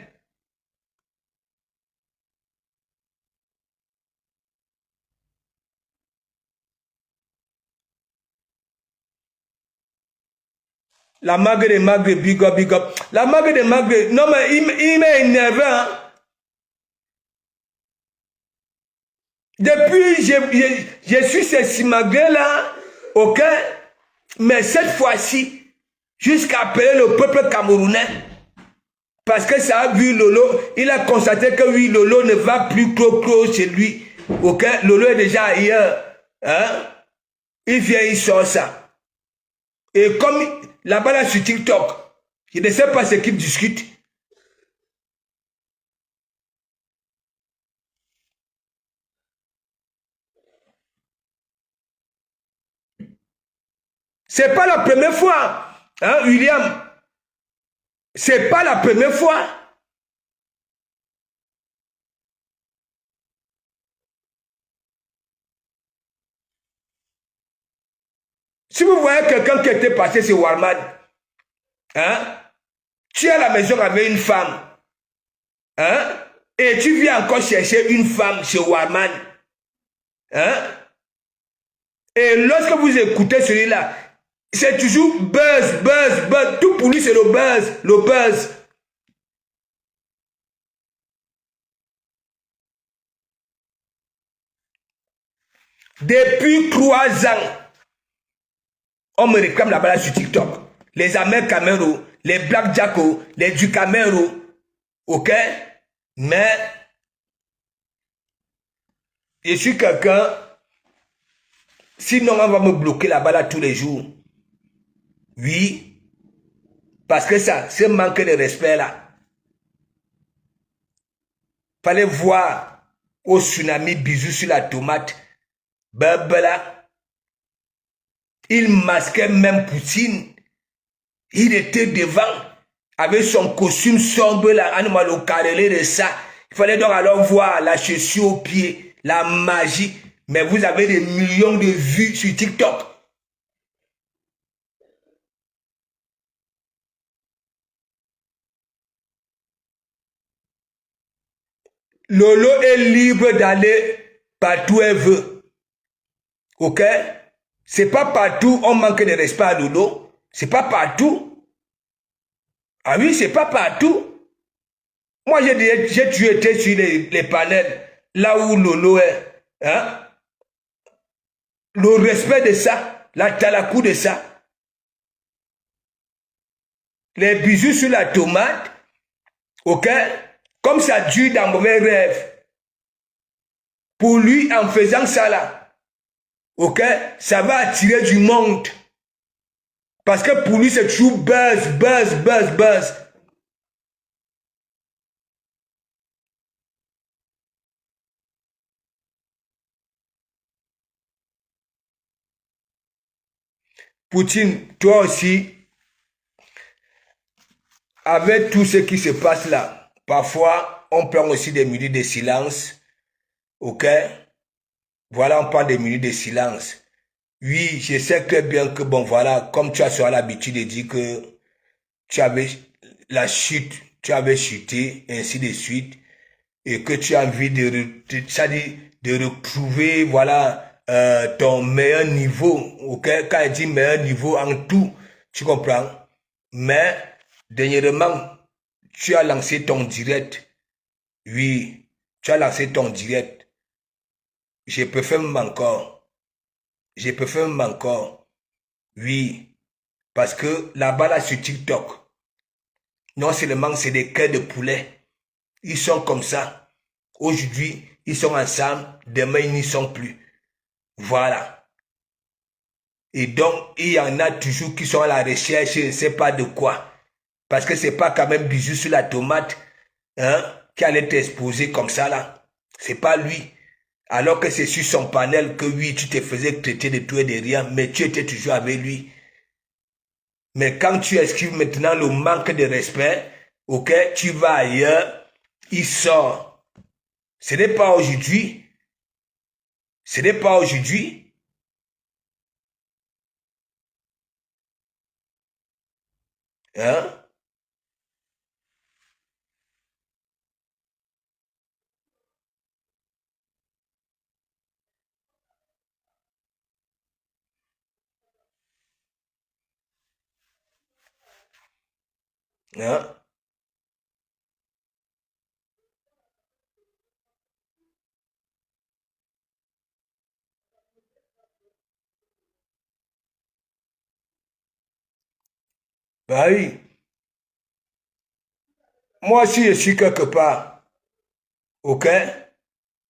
La mague de mague, big up. La mague de mague, non mais il m'a énervé. Hein? Depuis, je suis ce simagré là, ok? Mais cette fois-ci, jusqu'à appeler le peuple camerounais. Parce que ça a vu Lolo, il a constaté que oui, Lolo ne va plus trop chez lui. Ok? Lolo est déjà ailleurs. Hein? Il vient, il sort ça. Et comme là-bas là sur TikTok, je ne sais pas ce qu'ils discutent. C'est pas la première fois, hein, William? C'est pas la première fois. Si vous voyez quelqu'un qui était passé chez Warman, hein, tu es à la maison avec une femme, hein, et tu viens encore chercher une femme chez Warman, hein, et lorsque vous écoutez celui-là, c'est toujours buzz, tout pour lui c'est le buzz. Depuis 3 ans, on me réclame là-bas sur TikTok. Les Amers Camero, les Black Jacko, les Du Camero. Ok? Mais, je suis quelqu'un, sinon on va me bloquer là-bas là tous les jours. Oui. Parce que ça, ce manque de respect là. Fallait voir au tsunami bisous sur la tomate. Là. Il masquait même Poutine. Il était devant avec son costume sombre là, animal au carrelé de ça. Il fallait donc alors voir la chaussure au pied, la magie. Mais vous avez des millions de vues sur TikTok. Lolo est libre d'aller partout où elle veut. Ok? C'est pas partout on manque de respect à Lolo. C'est pas partout. Ah oui, c'est pas partout. Moi, j'ai toujours été sur les panels, là où Lolo est. Hein? Le respect de ça, la talakou de ça. Les bisous sur la tomate. Ok? Comme ça dure dans mauvais rêve. Pour lui, en faisant ça là, ok? Ça va attirer du monde. Parce que pour lui, c'est toujours buzz, buzz, buzz, buzz. Poutine, toi aussi, avec tout ce qui se passe là, parfois, on prend aussi des minutes de silence. Ok? Voilà, on prend des minutes de silence. Oui, je sais très bien que, bon, voilà, comme tu as sur l'habitude de dire que tu avais la chute, tu avais chuté, ainsi de suite, et que tu as envie de retrouver, voilà, ton meilleur niveau, ok? Quand il dit meilleur niveau en tout, tu comprends? Mais, dernièrement, tu as lancé ton direct. Oui, tu as lancé ton direct. Je préfère même encore. Je préfère même encore. Oui, parce que là-bas, là, sur TikTok, non seulement c'est des cœurs de poulet, ils sont comme ça. Aujourd'hui, ils sont ensemble, demain, ils n'y sont plus. Voilà. Et donc, il y en a toujours qui sont à la recherche, je ne sais pas de quoi. Parce que c'est pas quand même bisous sur la tomate, hein, qui allait t'exposer comme ça, là. C'est pas lui. Alors que c'est sur son panel que oui, tu te faisais traiter de tout et de rien, mais tu étais toujours avec lui. Mais quand tu esquives maintenant le manque de respect, ok, tu vas ailleurs, il sort. Ce n'est pas aujourd'hui. Ce n'est pas aujourd'hui. Hein? Hein? Bah oui. Moi, si je suis quelque part, ok,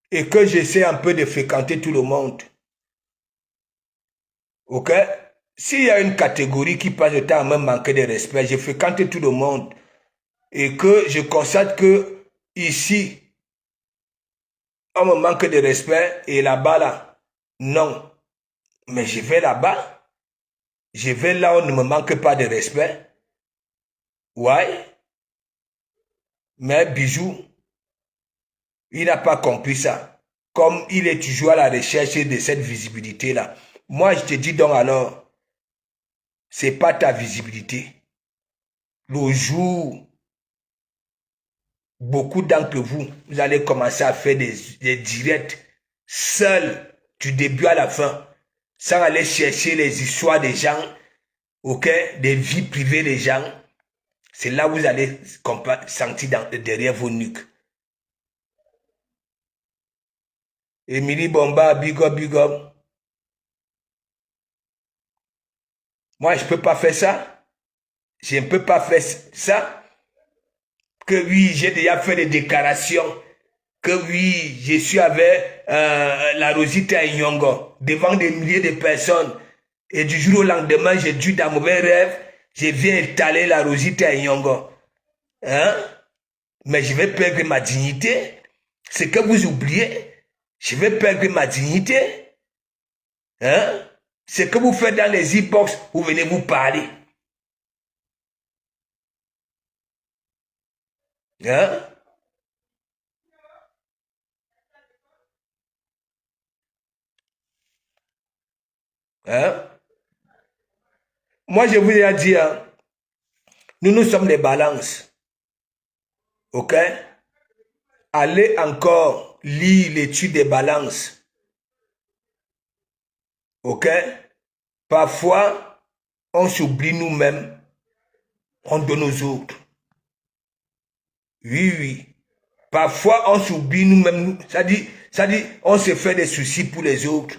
et que j'essaie un peu de fréquenter tout le monde, ok, s'il y a une catégorie qui passe le temps à me manquer de respect, je fréquente tout le monde, et que je constate que ici, on me manque de respect, et là-bas, là, non. Mais je vais là-bas, je vais là où on ne me manque pas de respect. Ouais, mais Bijou, il n'a pas compris ça. Comme il est toujours à la recherche de cette visibilité-là. Moi, je te dis donc alors, c'est pas ta visibilité. Le jour, beaucoup d'entre vous, vous allez commencer à faire des directs seuls du début à la fin, sans aller chercher les histoires des gens, ok, des vies privées des gens. C'est là où vous allez sentir derrière vos nuques. Émilie Bomba, big up, big up. Moi, je ne peux pas faire ça. Je ne peux pas faire ça. Que oui, j'ai déjà fait des déclarations. Que oui, je suis avec la Rosita Nyongo devant des milliers de personnes. Et du jour au lendemain, j'ai dû dans mauvais rêve, je viens étaler la Rosita Nyongo. Hein? Mais je vais perdre ma dignité. C'est que vous oubliez. Je vais perdre ma dignité. Hein? Ce que vous faites dans les e-box, vous venez vous parler. Hein? Hein? Moi, je vous ai dit, hein, nous sommes des balances. OK? allez encore lire l'étude des balances. Ok? Parfois, on s'oublie nous-mêmes, on donne aux autres. Oui, oui. Parfois, on s'oublie nous-mêmes. Ça dit, on se fait des soucis pour les autres.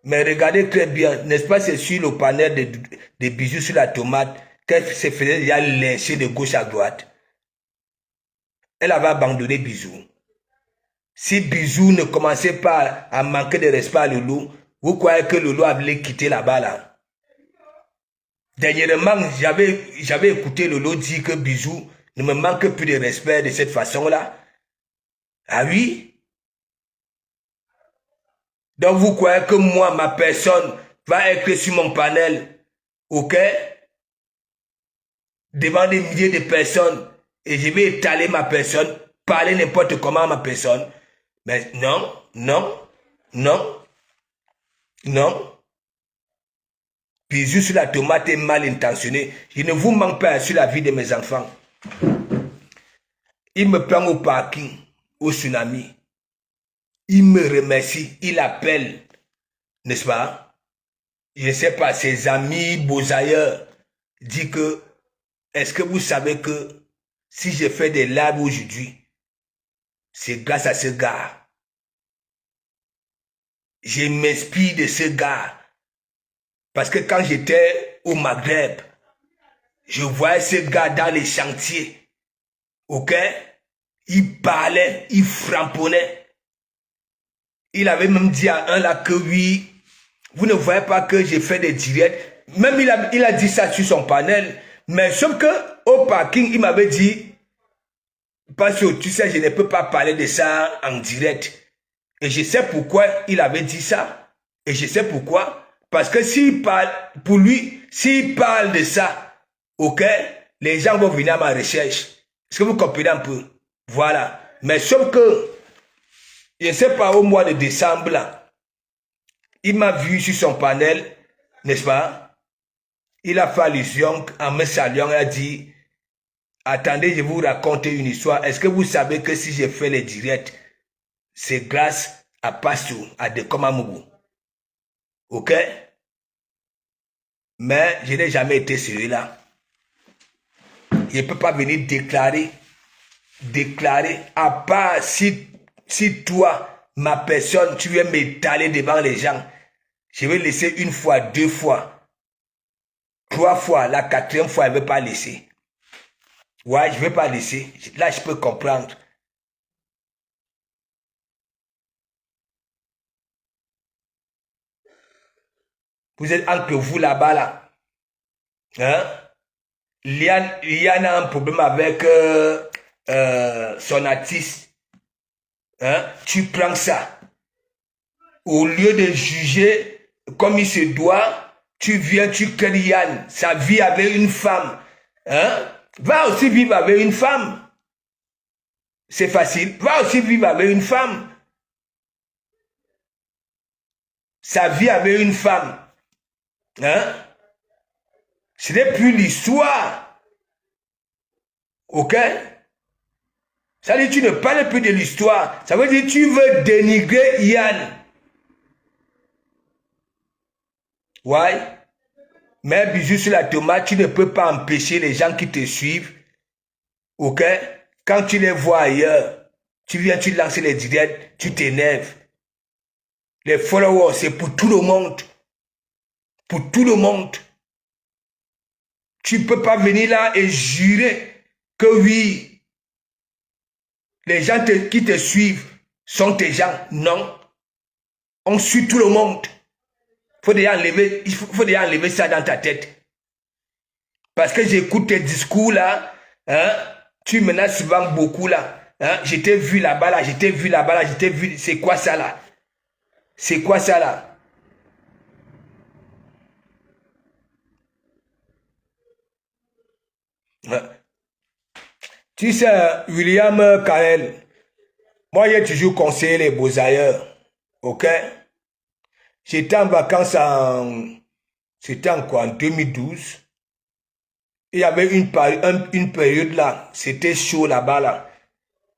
Mais regardez très bien, n'est-ce pas, c'est sur le panel des bijoux sur la tomate qu'elle se faisait déjà lyncher de gauche à droite. Elle avait abandonné Bisou. Si Bisou ne commençait pas à manquer de respect à Loulou, vous croyez que Loulou avait quitté là-bas là? Dernièrement, j'avais écouté Loulou dire que Bisou ne me manque plus de respect de cette façon-là. Ah oui? Donc vous croyez que moi, ma personne, va être sur mon panel, ok? Devant des milliers de personnes, et je vais étaler ma personne, parler n'importe comment à ma personne. Mais non, non, non, non. Bisou sur la tomate est mal intentionné. Je ne vous manque pas sur la vie de mes enfants. Il me prend au parking, au tsunami. Il me remercie, il appelle, n'est-ce pas? Je ne sais pas, ses amis beaux ailleurs disent que, est-ce que vous savez que si je fais des lives aujourd'hui, c'est grâce à ce gars. Je m'inspire de ce gars. Parce que quand j'étais au Maghreb, je voyais ce gars dans les chantiers. Ok? Il parlait, il frapponnait. Il avait même dit à un là que oui, vous ne voyez pas que j'ai fait des directs. Même il a dit ça sur son panel. Mais sauf que au parking, il m'avait dit, parce que tu sais, je ne peux pas parler de ça en direct. Et je sais pourquoi il avait dit ça. Et je sais pourquoi. Parce que s'il parle, pour lui, s'il parle de ça, ok, les gens vont venir à ma recherche. Est-ce que vous comprenez un peu? Voilà. Mais sauf que, je ne sais pas, au mois de décembre, là, il m'a vu sur son panel, n'est-ce pas? Il a fait allusion en me saluant, il a dit, attendez, je vous raconte une histoire. Est-ce que vous savez que si j'ai fait les directs, c'est grâce à Pastou, à Dekomamougou. Ok? Mais je n'ai jamais été celui-là. Je ne peux pas venir déclarer, à part si toi, ma personne, tu viens m'étaler devant les gens, je vais laisser une fois, 2 fois, 3 fois, la 4e fois, je ne vais pas laisser. Ouais, je ne vais pas laisser. Là, je peux comprendre. Vous êtes entre vous là-bas, là. Hein? Liane a un problème avec son artiste. Hein? Tu prends ça. Au lieu de juger comme il se doit, tu viens, tu crées Yann. Sa vie avec une femme. Hein? Va aussi vivre avec une femme. C'est facile. Va aussi vivre avec une femme. Sa vie avec une femme. Hein? Ce n'est plus l'histoire. Ok? Ça veut dire que tu ne parles plus de l'histoire. Ça veut dire que tu veux dénigrer Yann. Ouais. Mais bisous sur la tomate, tu ne peux pas empêcher les gens qui te suivent. Ok? Quand tu les vois ailleurs, tu viens, tu lances les directs, tu t'énerves. Les followers, c'est pour tout le monde. Pour tout le monde. Tu ne peux pas venir là et jurer que oui, les gens qui te suivent sont tes gens. Non. On suit tout le monde. Il faut déjà enlever ça dans ta tête. Parce que j'écoute tes discours là. Hein, tu menaces souvent beaucoup là. Hein, je t'ai vu là-bas là, je t'ai vu là-bas là, je t'ai vu. C'est quoi ça là? C'est quoi ça là? Tu sais, William Carrel, moi j'ai toujours conseillé les beaux ailleurs. Ok? J'étais en vacances c'était en quoi? En 2012. Il y avait une période là, c'était chaud là-bas là.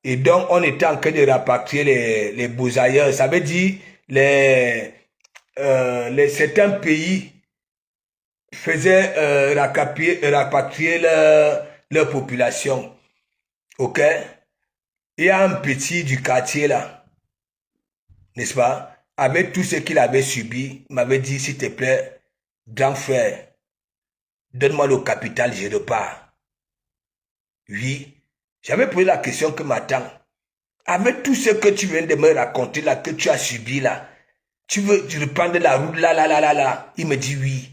Et donc, on était en train de rapatrier les beaux ailleurs. Ça veut dire certains pays faisaient rapatrier leur population. OK? Il y a un petit du quartier là, n'est-ce pas? Avec tout ce qu'il avait subi, il m'avait dit, s'il te plaît, grand frère, donne-moi le capital, je repars. Oui. J'avais posé la question que m'attend. Avec tout ce que tu viens de me raconter là, que tu as subi là, tu veux reprendre la route là. Il me dit oui.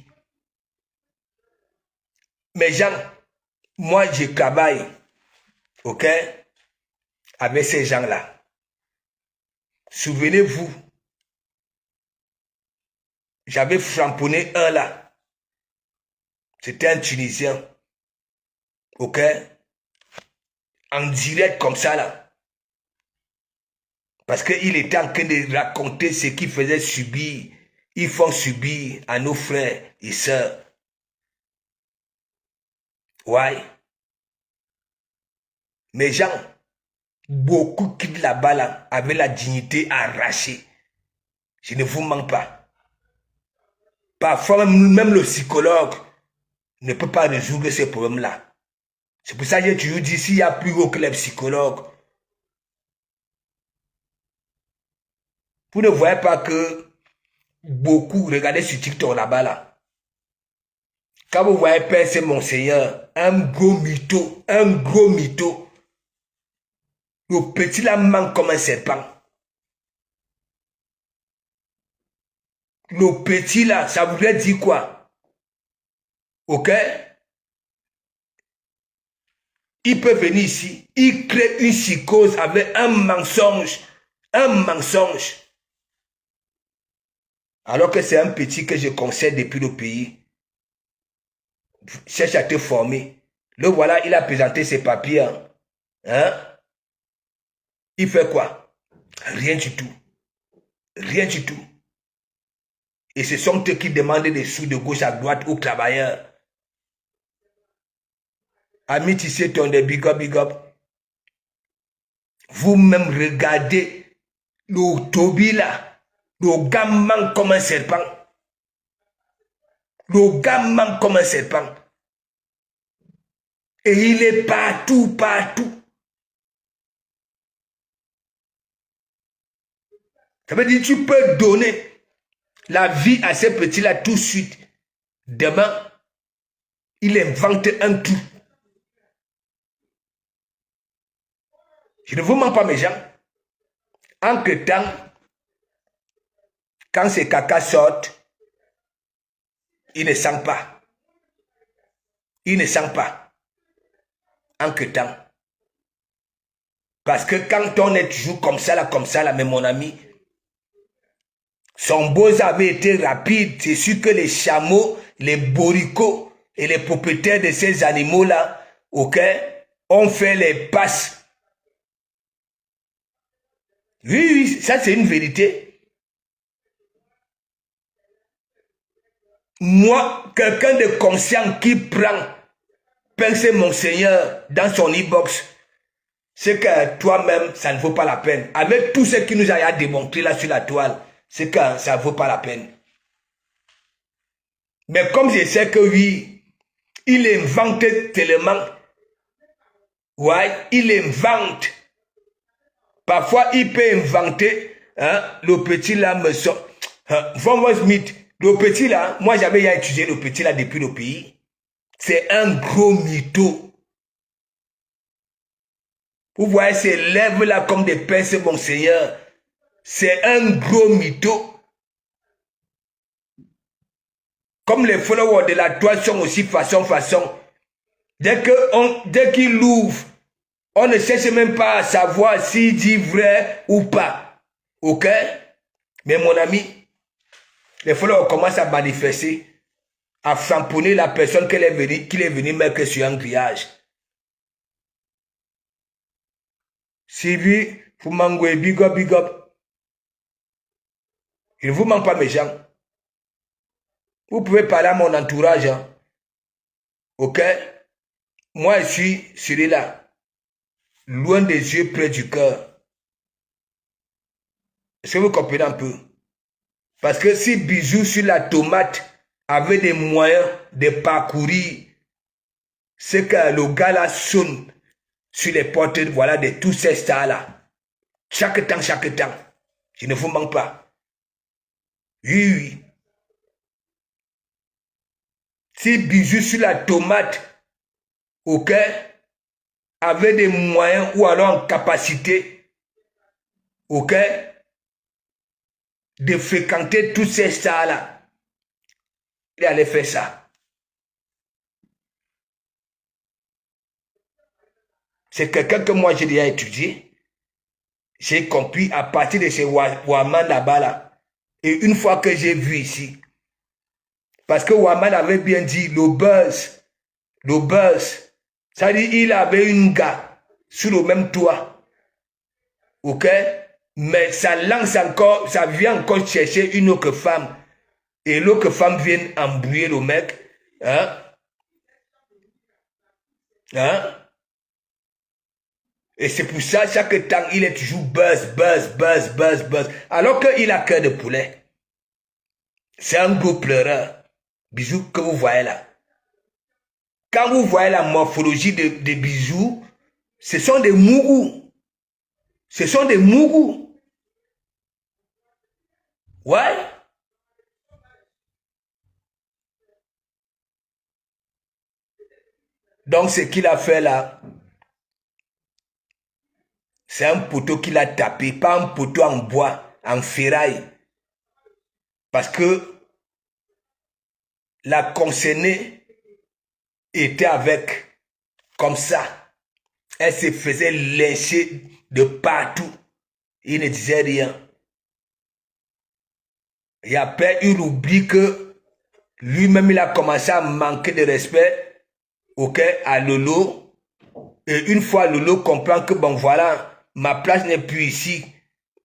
Mais Jean, moi je travaille, ok, avec ces gens-là. Souvenez-vous, j'avais framponné un là. C'était un Tunisien, ok, en direct comme ça là. Parce qu'il était en train de raconter ce qu'il faisait subir. Ils font subir à nos frères et sœurs. Ouais. Mais gens, beaucoup qui là-bas là, avaient la dignité arrachée. Je ne vous mens pas. Parfois, même le psychologue ne peut pas résoudre ces problèmes-là. C'est pour ça que j'ai toujours dit, s'il y a plus haut que les psychologues, vous ne voyez pas que beaucoup, regardez sur TikTok là-bas là. Quand vous voyez Père, c'est Monseigneur, un gros mytho. Le petit là manque comme un serpent. Le petit là, ça voudrait dire quoi? Ok? Il peut venir ici, il crée une psychose avec un mensonge. Alors que c'est un petit que je conseille depuis le pays. Cherche à te former. Le voilà, il a présenté ses papiers. Hein? Il fait quoi? Rien du tout. Rien du tout. Et ce sont eux qui demandent des sous de gauche à droite aux travailleurs. Amis tissé ton des big up. Vous-même regardez le Toby là. Le gars manque comme un serpent. Et il est partout. Ça veut dire que tu peux donner la vie à ces petits-là tout de suite. Demain, il invente un tout. Je ne vous mens pas, mes gens. Entre-temps, quand ces caca sortent, ils ne sentent pas. Entre-temps. Parce que quand on est toujours comme ça, là, mais mon ami, son beaux avait été rapide. C'est sûr que les chameaux, les boricots et les propriétaires de ces animaux-là, ok, ont fait les passes. Oui, ça c'est une vérité. Moi, quelqu'un de conscient qui prend Père Monseigneur dans son e-box, c'est que toi-même, ça ne vaut pas la peine. Avec tout ce qui nous a démontré là sur la toile, c'est que ça ne vaut pas la peine. Mais comme je sais que oui, il invente tellement. Ouais, il invente. Parfois, il peut inventer, hein, le petit là me sort. Von Smith, le petit là, moi j'avais étudié le petit là depuis le pays. C'est un gros mytho. Vous voyez ces lèvres là comme des pinces, mon Seigneur. C'est un gros mytho. Comme les followers de la toile sont aussi façon. Dès qu'il ouvre, on ne cherche même pas à savoir s'il dit vrai ou pas. Ok? Mais mon ami, les followers commencent à manifester, à framponner la personne qu'il est venu mettre sur un grillage. Sylvie, Fumangwe, big up. Il ne vous manque pas, mes gens. Vous pouvez parler à mon entourage. Hein. Ok? Moi, je suis celui-là. loin des yeux, près du cœur. Est-ce que vous comprenez un peu? Parce que si Bijou sur la tomate avait des moyens de parcourir ce que le gars là sonne sur les portes, voilà, de tous ces stars-là. Chaque temps, je ne vous mens pas. Oui, oui. Si Bijou sur la tomate, ok, avait des moyens ou alors en capacité, ok, de fréquenter tous ces stars-là, il allait faire ça. C'est quelqu'un que moi j'ai déjà étudié. J'ai compris à partir de ces Waman là-bas là. Et une fois que j'ai vu ici, parce que Waman avait bien dit le buzz, ça veut dire il avait une gars sur le même toit, ok, mais ça lance encore, ça vient encore chercher une autre femme, et l'autre femme vient embrouiller le mec, hein, hein. Et c'est pour ça, chaque temps, il est toujours buzz. Alors qu'il a cœur de poulet. C'est un gros pleureur. Bijou que vous voyez là. Quand vous voyez la morphologie de Bijou, ce sont des mougous. Ce sont des mougous. Ouais. Donc ce qu'il a fait là, c'est un poteau qu'il a tapé, pas un poteau en bois, en ferraille. Parce que la concernée était avec, comme ça. Elle se faisait lyncher de partout. Il ne disait rien. Et après, il oublie que lui-même, il a commencé à manquer de respect, ok, à Lolo. Et une fois Lolo comprend que, bon, voilà, ma place n'est plus ici.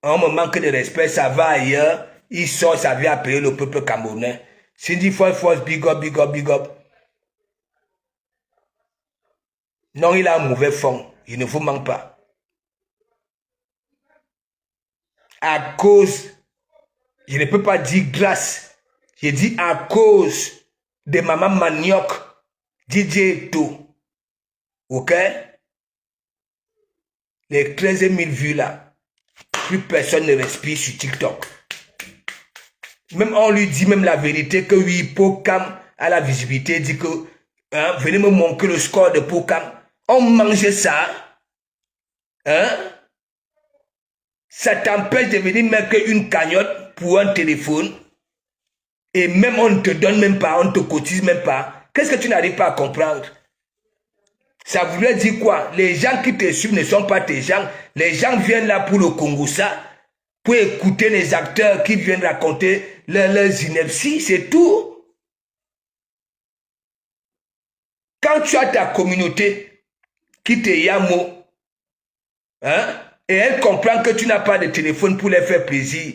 On me manque de respect, ça va ailleurs. Il sort, ça vient appeler le peuple camerounais. Cindy Force, big up. Non, il a un mauvais fond. Il ne vous manque pas. À cause, je ne peux pas dire grâce, je dis à cause de Maman Manioc, DJ Eto, ok? Les 13 000 vues là, plus personne ne respire sur TikTok. Même on lui dit même la vérité que oui, Pokam a la visibilité, dit que hein, venez me montrer le score de Pokam. On mangeait ça, hein? Ça t'empêche de venir mettre une cagnotte pour un téléphone. Et même on ne te donne même pas, on ne te cotise même pas. Qu'est-ce que tu n'arrives pas à comprendre? Ça voudrait dire quoi? Les gens qui te suivent ne sont pas tes gens. Les gens viennent là pour le Congossa, pour écouter les acteurs qui viennent raconter leurs inepties, c'est tout. Quand tu as ta communauté qui te yamo, hein, et elle comprend que tu n'as pas de téléphone pour les faire plaisir,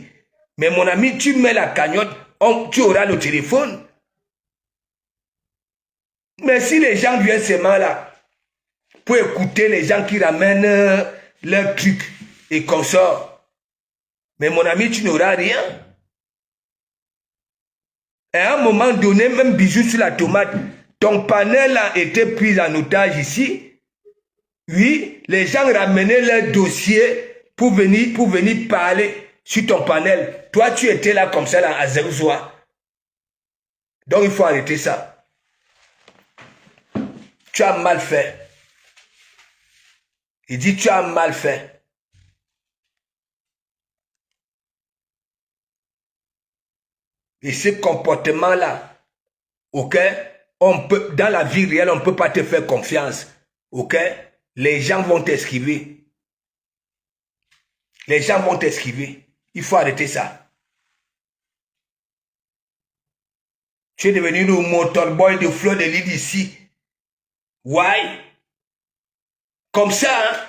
mais mon ami, tu mets la cagnotte, tu auras le téléphone. Mais si les gens viennent seulement là, pour écouter les gens qui ramènent leurs trucs et consorts, mais mon ami, tu n'auras rien. À un moment donné, même Bijou sur la tomate, ton panel a été pris en otage ici. Oui, les gens ramenaient leurs dossiers pour venir parler sur ton panel. Toi, tu étais là comme ça, là, à Zérouzoa. Donc, il faut arrêter ça. Tu as mal fait. Il dit, tu as mal fait. Et ce comportement-là, ok, on peut, dans la vie réelle, on ne peut pas te faire confiance. Ok? Les gens vont t'esquiver. Les gens vont t'esquiver. Il faut arrêter ça. Tu es devenu le motorboy de Fleur de Lys ici. Why? Comme ça, hein?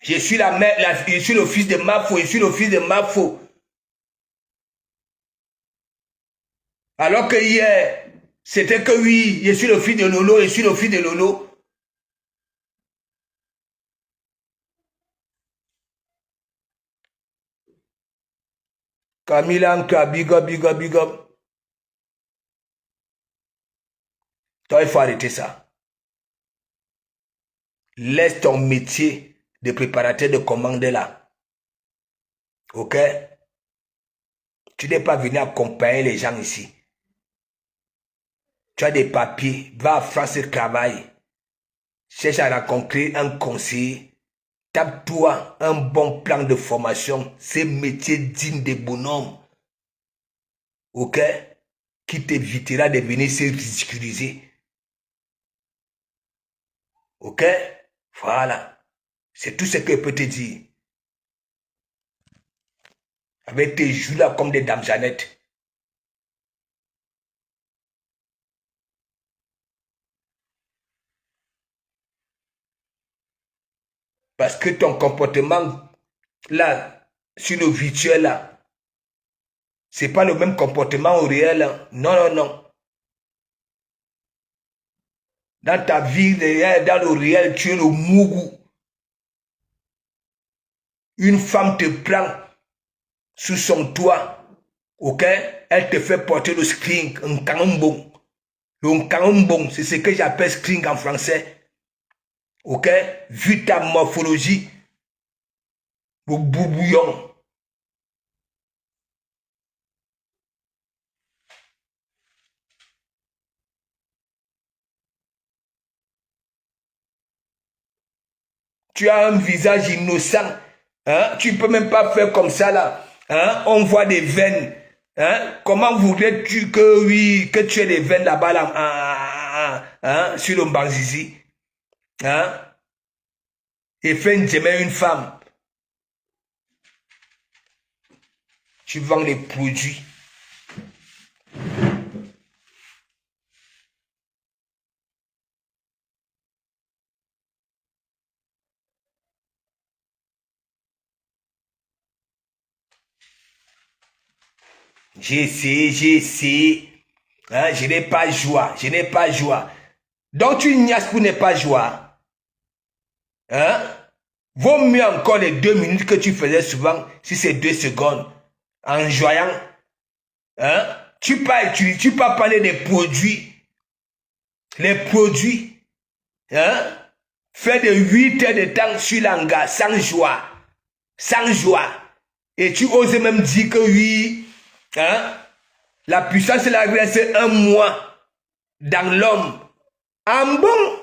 Je suis la mère, je suis le fils de Mafo, je suis le fils de Mafo. Alors que hier, c'était que oui, je suis le fils de Lolo, je suis le fils de Lolo. Camille Anka, big up, big up, big up. Toi, il faut arrêter ça. Laisse ton métier de préparateur de commande là. Ok? Tu n'es pas venu accompagner les gens ici. Tu as des papiers, va à France et travaille. Cherche à rencontrer un conseiller. Tape-toi un bon plan de formation. C'est métier digne des bonhommes. Ok? Qui t'évitera de venir se ridiculiser. Ok? Voilà. C'est tout ce que je peux te dire. Avec tes joues là comme des dames Jeannette. Parce que ton comportement là, sur le virtuel là, c'est pas le même comportement au réel. Hein. Non, non, non. Dans ta vie réelle, dans le réel, tu es le mougou. Une femme te prend sous son toit, ok? Elle te fait porter le string, un cambon. Le cambon, c'est ce que j'appelle string en français. Ok? Vu ta morphologie, le boubouillon. Tu as un visage innocent. Hein? Tu ne peux même pas faire comme ça là. Hein? On voit des veines. Hein? Comment voudrais-tu que, oui, que tu aies des veines là-bas là, hein? Sur le Mbanzizi? Hein? Et fais une femme. Tu vends les produits. J'ai essayé. Hein? Je n'ai pas joie. Je n'ai pas joie. Donc tu niaises pour ne pas joie. Hein? Vaut mieux encore les 2 minutes que tu faisais souvent, si c'est 2 secondes, en joiant. Hein? Tu peux parler des produits. Les produits. Hein? Fais de 8 heures de temps sur l'hangar, sans joie. Sans joie. Et tu oses même dire que oui, hein? La puissance de la grâce, c'est 1 mois dans l'homme. En bon,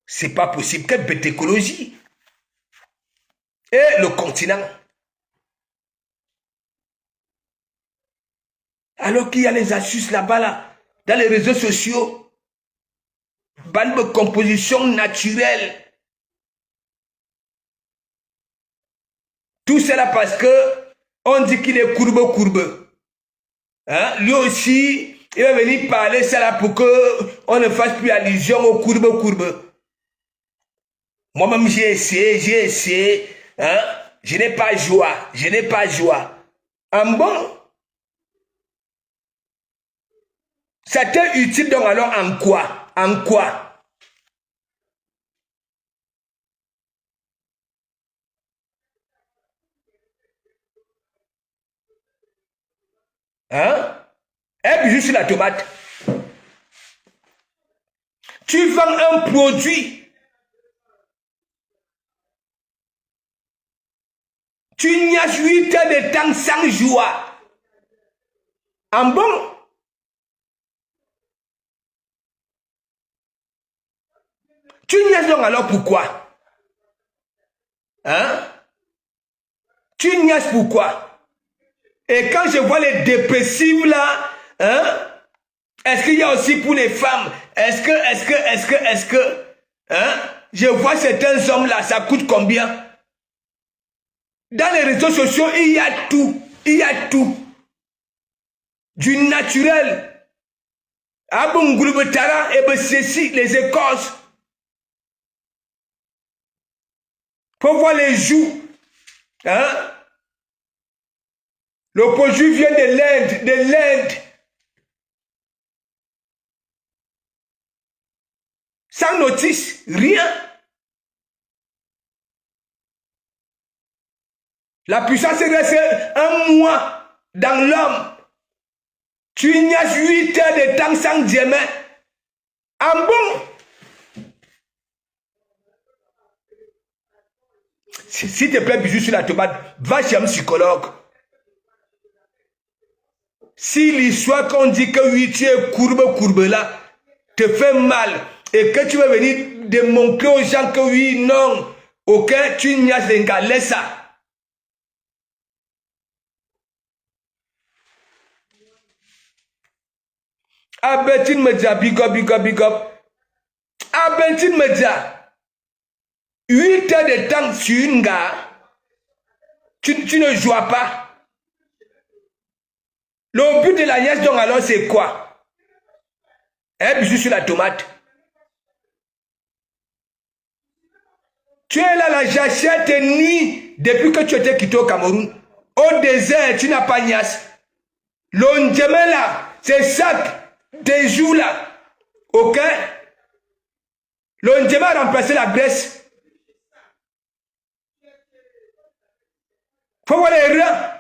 c'est pas possible. Quelle bête écologie. Et le continent. Alors qu'il y a les astuces là-bas, là, dans les réseaux sociaux. Bande de composition naturelle. Tout cela parce que on dit qu'il est courbe. Hein? Lui aussi, il va venir parler ça là pour qu'on ne fasse plus allusion au courbe. Moi-même, j'ai essayé. Hein? Je n'ai pas joie. En bon, ça t'est utile donc alors en quoi? En quoi? Hein? Un bijou sur la tomate. Tu vends un produit. Tu n'y as 8 heures de temps sans joie. En bon? Tu niaises donc alors pourquoi? Hein? Tu niaises pourquoi? Et quand je vois les dépressifs là, hein? Est-ce qu'il y a aussi pour les femmes? Est-ce que, hein? Je vois certains hommes là, ça coûte combien? Dans les réseaux sociaux, il y a tout. Il y a tout. Du naturel. Abungulubetara et ceci, les écorces. Faut voir les joues. Hein? Le produit vient de l'Inde. Sans notice, rien. La puissance reste un mois dans l'homme. Tu niaises 8 heures de temps sans Dieu. En bon. S'il te plaît, bisous sur la tomate, va chez un psychologue. Si l'histoire qu'on dit que oui, tu es courbe là, te fait mal, et que tu veux venir démontrer aux gens que oui, non, ok, tu niaises les gars, laisse ça. Abentine Media, big up, big up, big up. Abentine Media, 8 heures de temps sur une gare, tu ne joues pas. Le but de la nièce, donc, alors, c'est quoi? Un bisou sur la tomate. Tu es là, la jachette nuit, depuis que tu étais quitté au Cameroun. Au désert, tu n'as pas niasse. L'ondjemé là, c'est ça, des jours là. Ok? L'ondjemé a remplacé la Grèce. Faut voir les rangs.